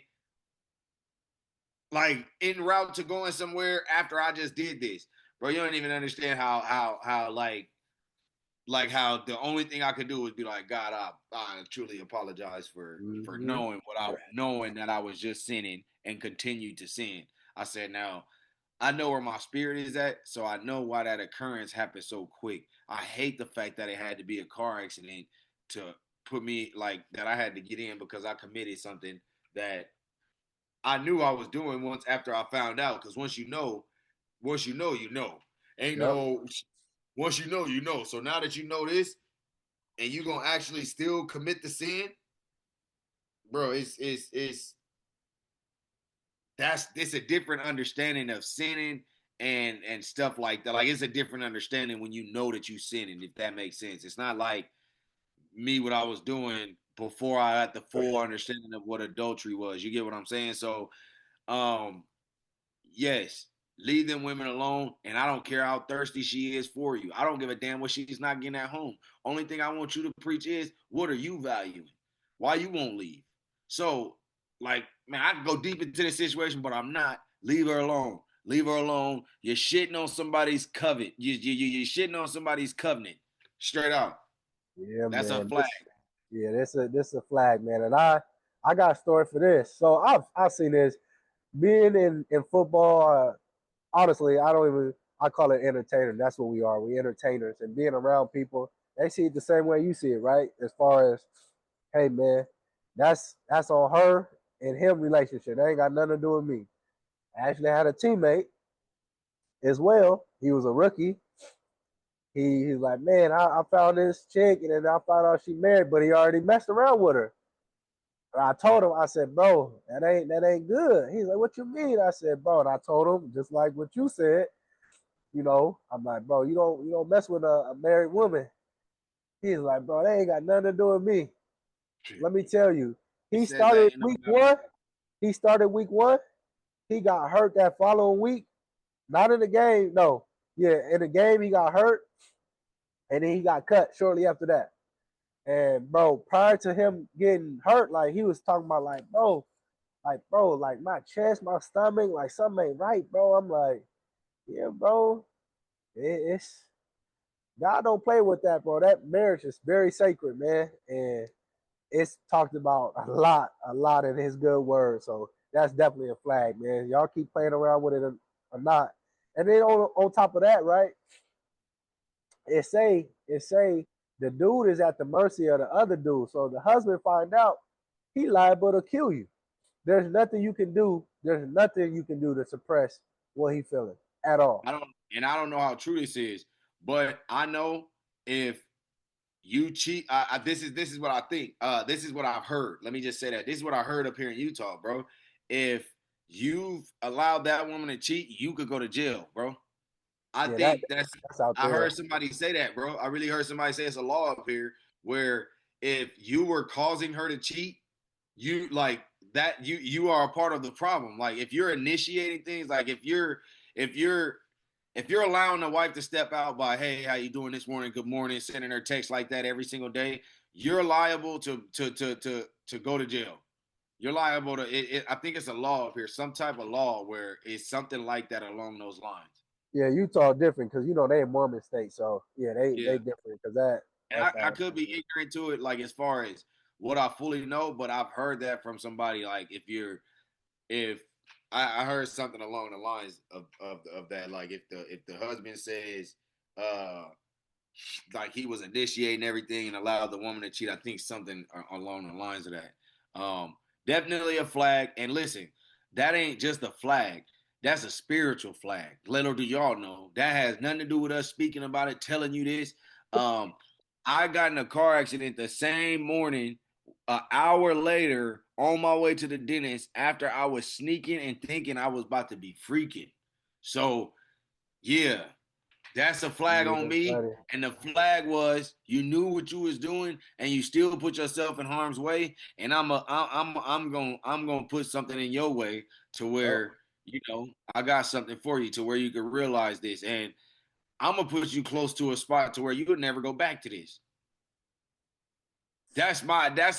like en route to going somewhere after I just did this. Bro, you don't even understand how like how the only thing I could do was be like, God, I truly apologize for Mm-hmm. knowing that I was just sinning and continued to sin. I said, now I know where my spirit is at, so I know why that occurrence happened so quick. I hate the fact that it had to be a car accident to put me like that. I had to get in because I committed something that I knew I was doing once after I found out. Because once you know, you know. Ain't Yep. no once you know, you know. So now that you know this, and you gonna actually still commit the sin, bro, it's a different understanding of sinning and stuff like that. Like it's a different understanding when you know that you sinning, if that makes sense. It's not like me what I was doing before I had the full understanding of what adultery was. You get what I'm saying? So um yes, leave them women alone, and I don't care how thirsty she is for you. I don't give a damn what she's not getting at home. Only thing I want you to preach is what are you valuing? Why you won't leave? So, like, man, I can go deep into this situation, but I'm not. Leave her alone. Leave her alone. You're shitting on somebody's covenant. You're shitting on somebody's covenant. Straight out. Yeah, That's a man. flag. This a flag, man. And I got a story for this. So I've seen this being in football. Honestly, I call it entertainer. That's what we are. We entertainers, and being around people, they see it the same way you see it, right? As far as, hey man, that's on her and him relationship. That ain't got nothing to do with me. I actually had a teammate as well. He was a rookie. He's like, man, I found this chick, and then I found out she married, but he already messed around with her. And I told him, I said, bro, that ain't good. He's like, what you mean? I said, bro, and I told him just like what you said. I'm like, bro, you don't mess with a married woman. He's like, bro, they ain't got nothing to do with me. Let me tell you, It he says that started in the week Bible. one. He started week one. He got hurt that following week. Not in the game, no. Yeah, in the game he got hurt, and then he got cut shortly after that. And bro, prior to him getting hurt, like he was talking about, like my chest, my stomach, like something ain't right, bro. I'm like, yeah, bro, it's God don't play with that, bro. That marriage is very sacred, man, and it's talked about a lot in His good word. So that's definitely a flag, man. Y'all keep playing around with it or not. And then on top of that, right? It say the dude is at the mercy of the other dude. So the husband find out, he liable to kill you. There's nothing you can do. There's nothing you can do to suppress what he feeling at all. I don't know how true this is, but I know if you cheat, this is what I think. This is what I've heard. Let me just say that this is what I heard up here in Utah, bro. If you've allowed that woman to cheat, you could go to jail, bro. I Yeah, think that's out I there. heard somebody say that, bro. I really heard somebody say it's a law up here where if you were causing her to cheat, you like that you are a part of the problem. Like if you're initiating things, like if you're if you're allowing the wife to step out by, hey, how you doing this morning, good morning, sending her text like that every single day, you're liable to go to jail. You're liable to I think it's a law up here, some type of law where it's something like that along those lines. Yeah, Utah different because they in Mormon state. So yeah, they Yeah. different because that And that's I out. could be ignorant to it, like as far as what I fully know, but I've heard that from somebody. Like if I heard something along the lines of that, like if the husband says uh like he was initiating everything and allowed the woman to cheat, I think something along the lines of that. Definitely a flag. And listen, that ain't just a flag. That's a spiritual flag. Little do y'all know that has nothing to do with us speaking about it, telling you this. Um, I got in a car accident the same morning, an hour later, on my way to the dentist after I was sneaking and thinking I was about to be freaking. So, yeah, that's a flag Yeah, on that's me. funny. And the flag was you knew what you was doing and you still put yourself in harm's way. And I'm gonna put something in your way to Oh, where, I got something for you to where you can realize this. And I'm gonna put you close to a spot to where you would never go back to this. That's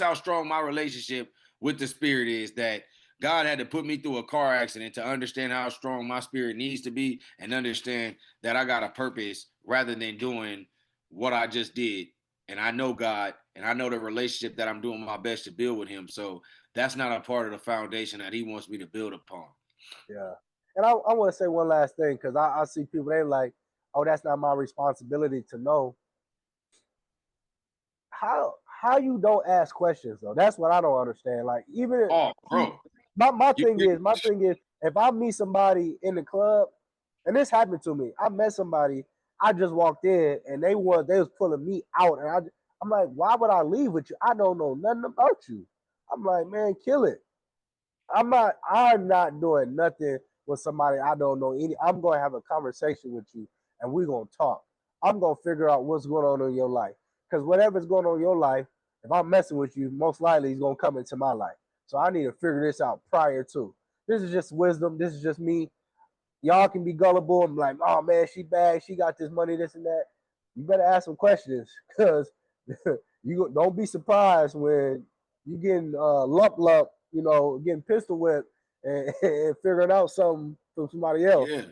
how strong my relationship with the spirit is, that God had to put me through a car accident to understand how strong my spirit needs to be and understand that I got a purpose rather than doing what I just did. And I know God and I know the relationship that I'm doing my best to build with him. So that's not a part of the foundation that he wants me to build upon. yeah. And I want to say one last thing because I see people, they like, oh, that's not my responsibility to know. How you don't ask questions though? That's what I don't understand. Like even Oh, see, bro. my thing is if I meet somebody in the club, and this happened to me. I met somebody, I just walked in and they was pulling me out, and I'm like, why would I leave with you? I don't know nothing about you. I'm like, man, kill it. I'm not doing nothing with somebody I don't know any. I'm gonna have a conversation with you and we're gonna talk. I'm gonna figure out what's going on in your life. Because whatever's going on in your life, if I'm messing with you, most likely he's gonna come into my life. So I need to figure this out prior to. This is just wisdom. This is just me. Y'all can be gullible and be like, oh man, she bad, she got this money, this and that. You better ask some questions because you don't be surprised when you getting lump, getting pistol whipped and figuring out something from somebody else. Yeah.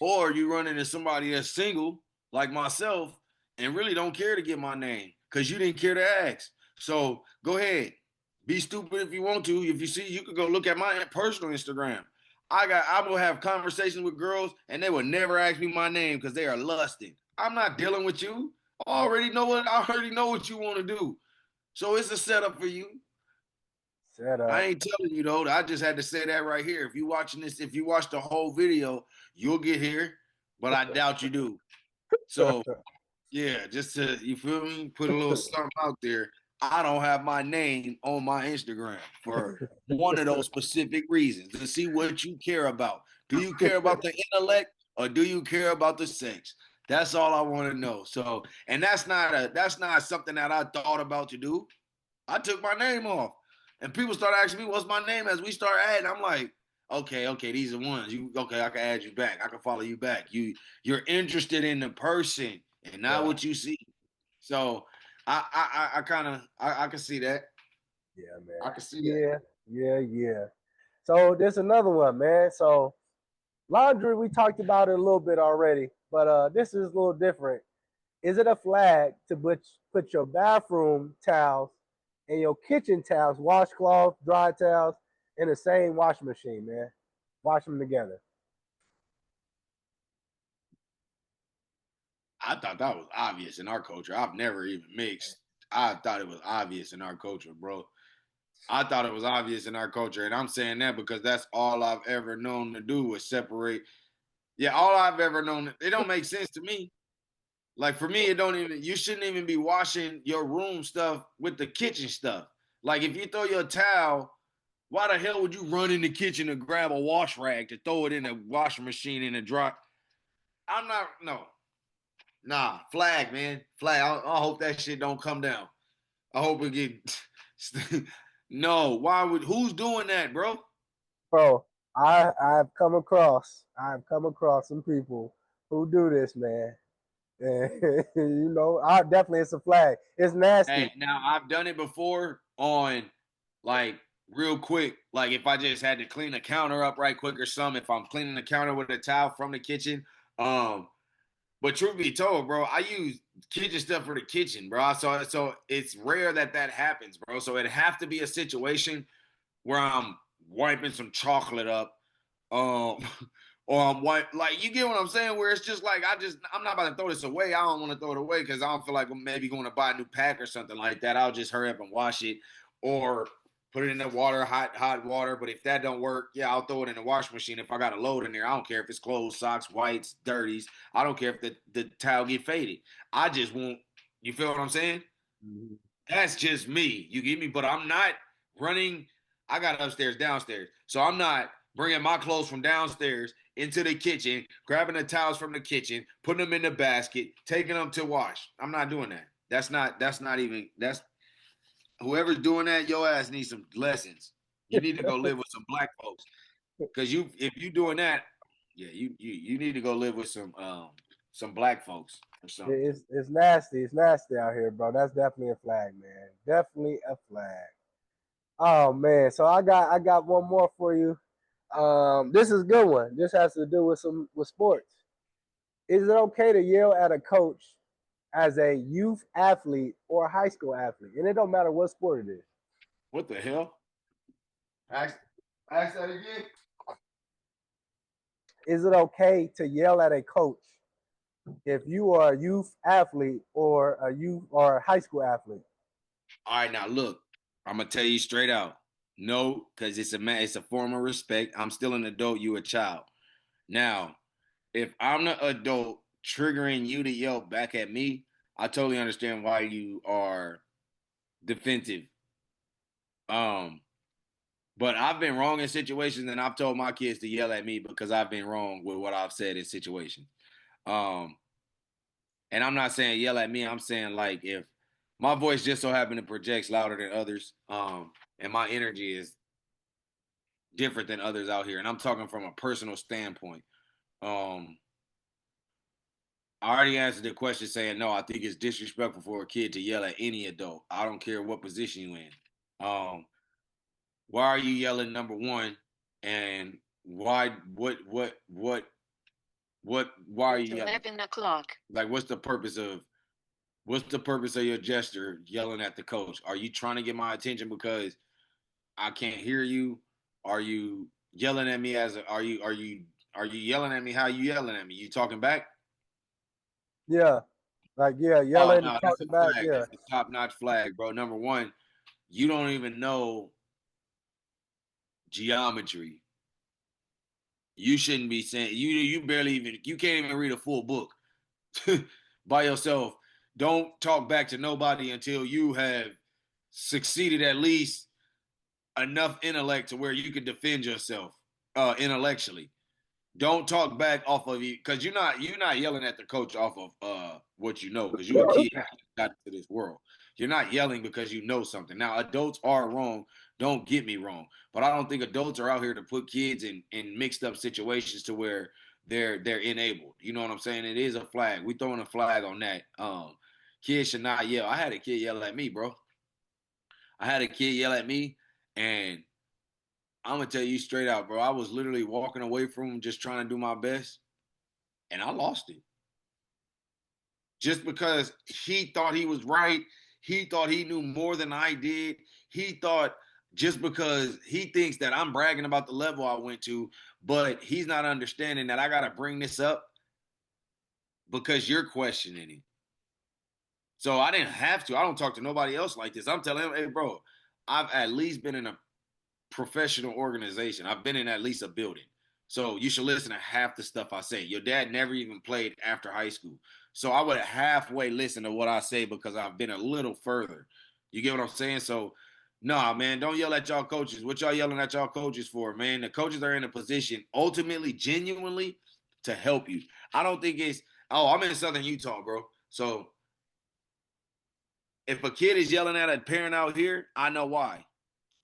Or you run into somebody that's single, like myself, and really don't care to get my name because you didn't care to ask. So go ahead. Be stupid if you want to. If you see, you could go look at my personal Instagram. I will have conversations with girls and they will never ask me my name because they are lusting. I'm not dealing with you. I already know what you want to do. So it's a setup for you. Set I up. ain't telling you though. I just had to say that right here. If you watching this, if you watch the whole video, you'll get here, but I doubt you do. So yeah, just to you feel me, put a little something out there. I don't have my name on my Instagram for one of those specific reasons to see what you care about. Do you care about the intellect or do you care about the sex? That's all I want to know. So, and that's not something that I thought about to do. I took my name off. And people start asking me what's my name as we start adding. I'm like, okay, these are ones. I can add you back. I can follow you back. You're interested in the person and not Yeah. what you see. So I kind of I can see that. Yeah, man. I can see that. Yeah. So there's another one, man. So laundry, we talked about it a little bit already, but this is a little different. Is it a flag to put your bathroom towels and your kitchen towels, washcloth, dry towels, in the same washing machine, man? Wash them together. I thought that was obvious in our culture. I've never even mixed. I thought it was obvious in our culture, bro. I thought it was obvious in our culture, and I'm saying that because that's all I've ever known to do was separate. Yeah, all I've ever known. It don't make sense to me. Like for me, it don't even. You shouldn't even be washing your room stuff with the kitchen stuff. Like if you throw your towel, why the hell would you run in the kitchen to grab a wash rag to throw it in the washing machine in the dry? I'm not. No, nah. Flag, man. Flag. I hope that shit don't come down. I hope it get. No. Why would? Who's doing that, bro? Bro, I've come across some people who do this, man. And I definitely it's a flag. It's Hey, nasty. now I've done it before on like real quick. Like if I just had to clean the counter up right quick or something, if I'm cleaning the counter with a towel from the kitchen. But truth be told, bro, I use kitchen stuff for the kitchen, bro. So it's rare that that happens, bro. So it'd have to be a situation where I'm wiping some chocolate up, um, or I'm like you get what I'm saying, where it's just like I'm not about to throw this away. I don't want to throw it away because I don't feel like I'm maybe going to buy a new pack or something like that. I'll just hurry up and wash it or put it in the water, hot water. But if that don't work, yeah, I'll throw it in the washing machine if I got a load in there. I don't care if it's clothes, socks, whites, dirties. I don't care if the towel get faded. I just want You feel what I'm saying? Mm-hmm. That's just me. You get me? But I'm not running. I got upstairs, downstairs. So I'm not bringing my clothes from downstairs into the kitchen, grabbing the towels from the kitchen, putting them in the basket, taking them to wash. I'm not doing that. That's not even, that's whoever's doing that, your ass needs some lessons. You need to go live with some black folks. Cause if you doing that, yeah, you need to go live with some black folks or something. It's nasty. It's nasty out here, bro. That's definitely a flag, man. Definitely a flag. Oh man. So I got one more for you. This is a good one. This has to do with sports. Is it okay to yell at a coach as a youth athlete or a high school athlete? And it don't matter what sport it is. What the hell? Ask that again. Is it okay to yell at a coach if you are a youth athlete or a high school athlete? All right, now look, I'm gonna tell you straight out. No, because it's a form of respect. I'm still an adult, you a child. Now, if I'm the adult triggering you to yell back at me, I totally understand why you are defensive. Um, but I've been wrong in situations, and I've told my kids to yell at me because I've been wrong with what I've said in situations. Um, and I'm not saying yell at me. I'm saying like if my voice just so happened to project louder than others, and my energy is different than others out here, and I'm talking from a personal standpoint. Um, I already answered the question saying no. I think it's disrespectful for a kid to yell at any adult. I don't care what position you in. Why are you yelling? Number one, and why? What? Why are you yelling? 11 o'clock. Like, what's the purpose of your gesture yelling at the coach? Are you trying to get my attention because I can't hear you? Are you yelling at me are you yelling at me? How you yelling at me? You talking back? Yeah. Like, yeah, Oh yelling and no, that's a talking back. flag. Yeah. That's a top-notch flag, bro. Number one, you don't even know geometry. You shouldn't be saying you barely even you can't even read a full book by yourself. Don't talk back to nobody until you have succeeded at least enough intellect to where you can defend yourself intellectually. Don't talk back off of you because you're not yelling at the coach off of what you know because you're a kid got into this world. You're not yelling because you know something. Now adults are wrong. Don't get me wrong, but I don't think adults are out here to put kids in mixed up situations to where they're enabled. You know what I'm saying? It is a flag. We throwing a flag on that. Kids should not yell. I had a kid yell at me, bro. I had a kid yell at me, and I'm gonna tell you straight out, bro. I was literally walking away from him, just trying to do my best, and I lost it. Just because he thought he was right, he thought he knew more than I did. He thought just because he thinks that I'm bragging about the level I went to, but he's not understanding that I gotta bring this up because you're questioning him. So I didn't have to. I don't talk to nobody else like this. I'm telling him, hey, bro, I've at least been in a professional organization. I've been in at least a building. So you should listen to half the stuff I say. Your dad never even played after high school. So I would halfway listen to what I say because I've been a little further. You get what I'm saying? So, nah, man, don't yell at y'all coaches. What y'all yelling at y'all coaches for, man? The coaches are in a position, ultimately, genuinely, to help you. I don't think I'm in Southern Utah, bro. So if a kid is yelling at a parent out here, I know why.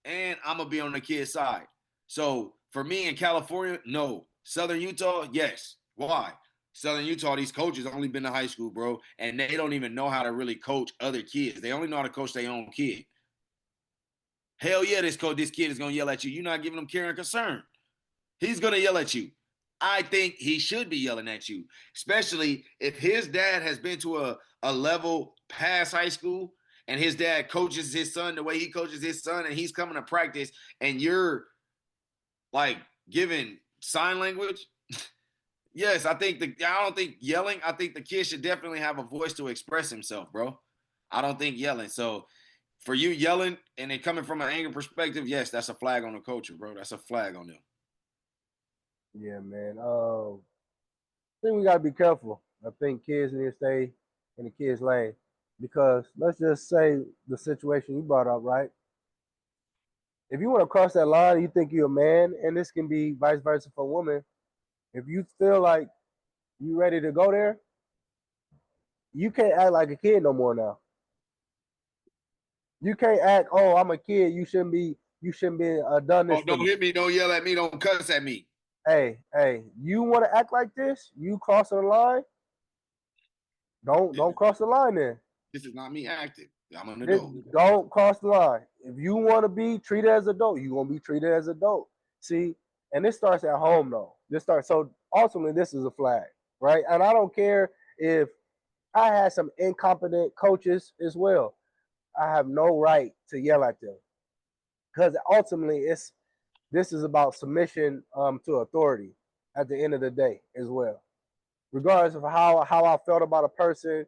And I'm gonna be on the kid's side. So for me in California, no. Southern Utah, yes. Why? Southern Utah, these coaches only been to high school, bro, and they don't even know how to really coach other kids. They only know how to coach their own kid. Hell yeah, this kid is gonna yell at you. You're not giving him care and concern. He's gonna yell at you. I think he should be yelling at you, especially if his dad has been to a level past high school and his dad coaches his son the way he coaches his son and he's coming to practice and you're like giving sign language. Yes, I don't think yelling. I think the kid should definitely have a voice to express himself, bro. I don't think yelling. So for you yelling and it coming from an anger perspective, yes, that's a flag on the culture, bro. That's a flag on them. Yeah, man. I think we gotta be careful. I think kids need to stay in the kids' lane. Because let's just say the situation you brought up, right? If you want to cross that line, you think you're a man, and this can be vice versa for women. If you feel like you ready to go there, you can't act like a kid no more now. You can't act, oh, I'm a kid. You shouldn't be done this Oh, to don't me. hit me, don't yell at me, don't cuss at me. Hey, you want to act like this? You crossing the line? Don't cross the line then. This is not me acting. I'm an adult. Don't cross the line. If you want to be treated as an adult, you're gonna be treated as an adult. See, and this starts at home though. So ultimately this is a flag, right? And I don't care if I had some incompetent coaches as well. I have no right to yell at them because ultimately this is about submission to authority at the end of the day as well. Regardless of how I felt about a person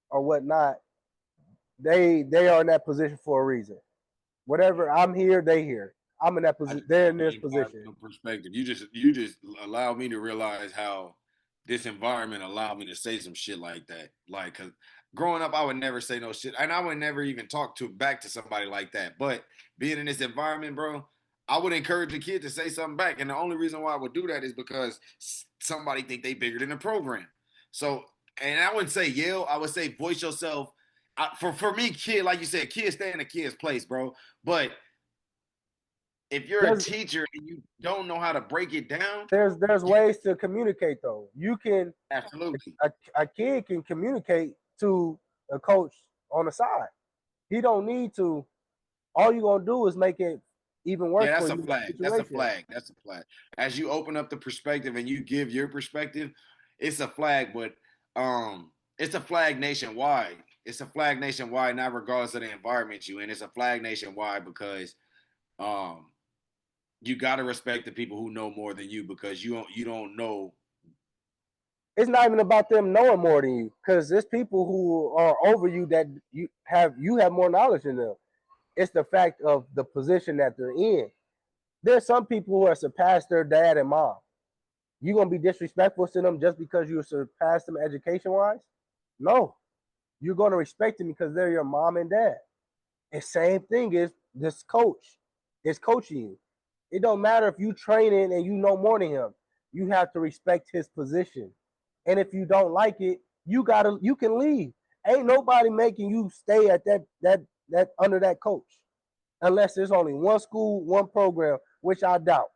or whatnot, they are in that position for a reason. Whatever I'm here, they here. I'm in that position. They're in this position. Perspective. You just allow me to realize how this environment allowed me to say some shit like that. Like, cause growing up, I would never say no shit, and I would never even talk back to somebody like that. But being in this environment, bro, I would encourage a kid to say something back, and the only reason why I would do that is because somebody think they bigger than the program. So, and I wouldn't say yell. I would say voice yourself. For me, kid, like you said, kids stay in a kid's place, bro. But if you're a teacher and you don't know how to break it down, there's ways to communicate though. You can absolutely a kid can communicate to a coach on the side. He don't need to. All you're gonna do is make it even worse. Yeah, that's for a you flag. That's a flag. That's a flag. As you open up the perspective and you give your perspective, it's a flag, but it's a flag nationwide. It's a flag nationwide, not regardless of the environment you in. It's a flag nationwide because um you gotta respect the people who know more than you because you don't know. It's not even about them knowing more than you, because there's people who are over you that you have more knowledge than them. It's the fact of the position that they're in. There's some people who have surpassed their dad and mom. You gonna be disrespectful to them just because you surpassed them education wise? No, you're gonna respect them because they're your mom and dad. And same thing is this coach is coaching you. It don't matter if you training and you know more than him. You have to respect his position. And if you don't like it, you can leave. Ain't nobody making you stay at that under that coach. Unless there's only one school, one program, which I doubt.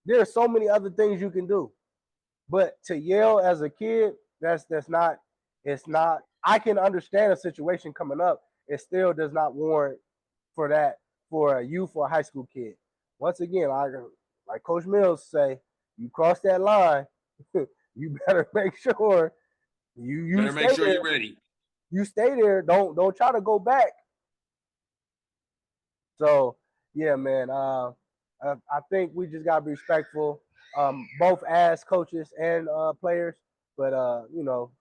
There are so many other things you can do. But to yell as a kid, that's not it's not I can understand a situation coming up. It still does not warrant for that for a youth or a high school kid. Once again, like Coach Mills say, you cross that line, you better make sure you Better make stay sure there. you're ready. You stay there. Don't try to go back. So yeah, man. I think we just gotta be respectful, both as coaches and players. But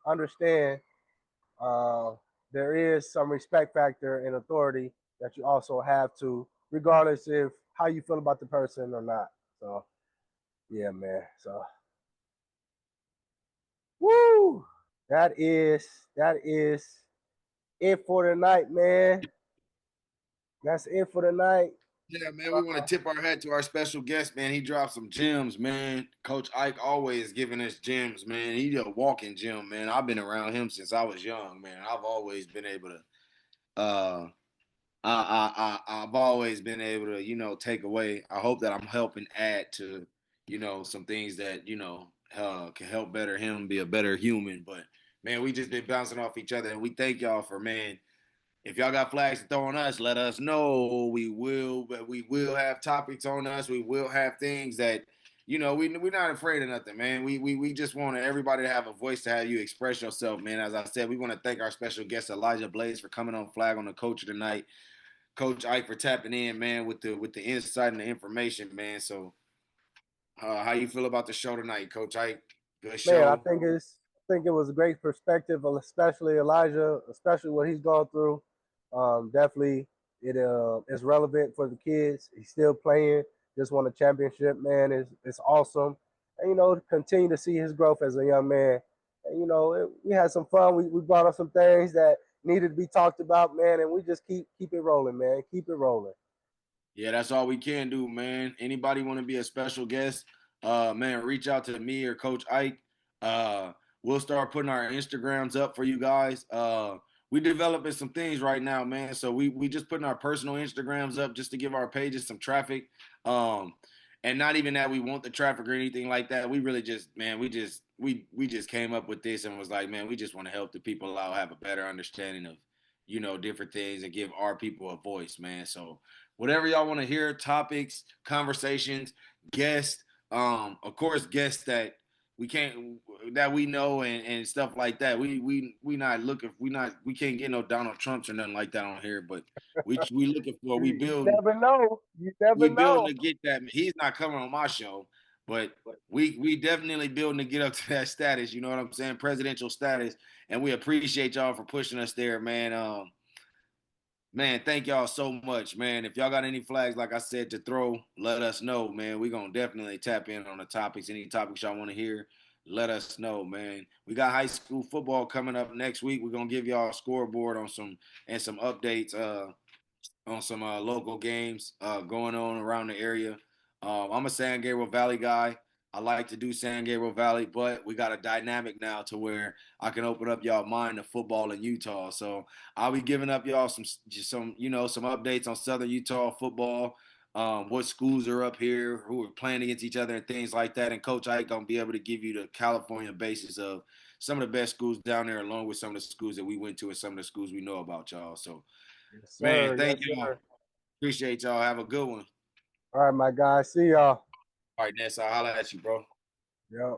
understand there is some respect factor and authority that you also have to, regardless if how you feel about the person or not. So yeah, man. So woo, that is it for tonight, man. That's it for tonight. Yeah, man, we want to tip our hat to our special guest, man. He dropped some gems, man. Coach Ike always giving us gems, man. He's a walking gem, man. I've been around him since I was young, man. I've always been able to I've always been able to, take away. I hope that I'm helping add to, some things that, can help better him be a better human. But man, we just been bouncing off each other and we thank y'all for, man. If y'all got flags to throw on us, let us know. We will have topics on us. We will have things that, we're not afraid of nothing, man. We just want everybody to have a voice to have you express yourself, man. As I said, we want to thank our special guest Elijah Blaze for coming on Flag on the Culture tonight. Coach Ike for tapping in, man, with the insight and the information, man. So, how you feel about the show tonight, Coach Ike? Good show. Man, I think it was a great perspective, especially Elijah, especially what he's gone through. Definitely, it is relevant for the kids. He's still playing. Just won a championship, man. It's awesome, and continue to see his growth as a young man, And, you know, we had some fun. We brought up some things that needed to be talked about, man, and we just keep it rolling, man. Keep it rolling. Yeah, that's all we can do, man. Anybody want to be a special guest, man, reach out to me or Coach Ike. We'll start putting our Instagrams up for you guys. We developing some things right now, man. So we just putting our personal Instagrams up just to give our pages some traffic. And not even that we want the traffic or anything like that. We really just, man, we just came up with this and was like, man, we just want to help the people out, have a better understanding of, you know, different things and give our people a voice, man. So whatever y'all want to hear, topics, conversations, guests, of course, guests that we can't that we know and stuff like that. We not looking we can't get no Donald Trumps or nothing like that on here, but we looking for You never know. You never we building know. to get that. He's not coming on my show, but we definitely building to get up to that status. You know what I'm saying? Presidential status, and we appreciate y'all for pushing us there, man. Man, thank y'all so much, man. If y'all got any flags, like I said, to throw, let us know, man. We're going to definitely tap in on the topics. Any topics y'all want to hear, let us know, man. We got high school football coming up next week. We're going to give y'all a scoreboard on some updates on some local games going on around the area. I'm a San Gabriel Valley guy. I like to do San Gabriel Valley, but we got a dynamic now to where I can open up y'all mind to football in Utah. So I'll be giving up y'all some updates on Southern Utah football, what schools are up here, who are playing against each other, and things like that. And Coach Ike gonna be able to give you the California basis of some of the best schools down there, along with some of the schools that we went to and some of the schools we know about, y'all. So, Yes, man, sir. thank Yes, y'all. sir. Appreciate y'all. Have a good one. All right, my guys. See y'all. All right, Ness, I'll holler at you, bro. Yep.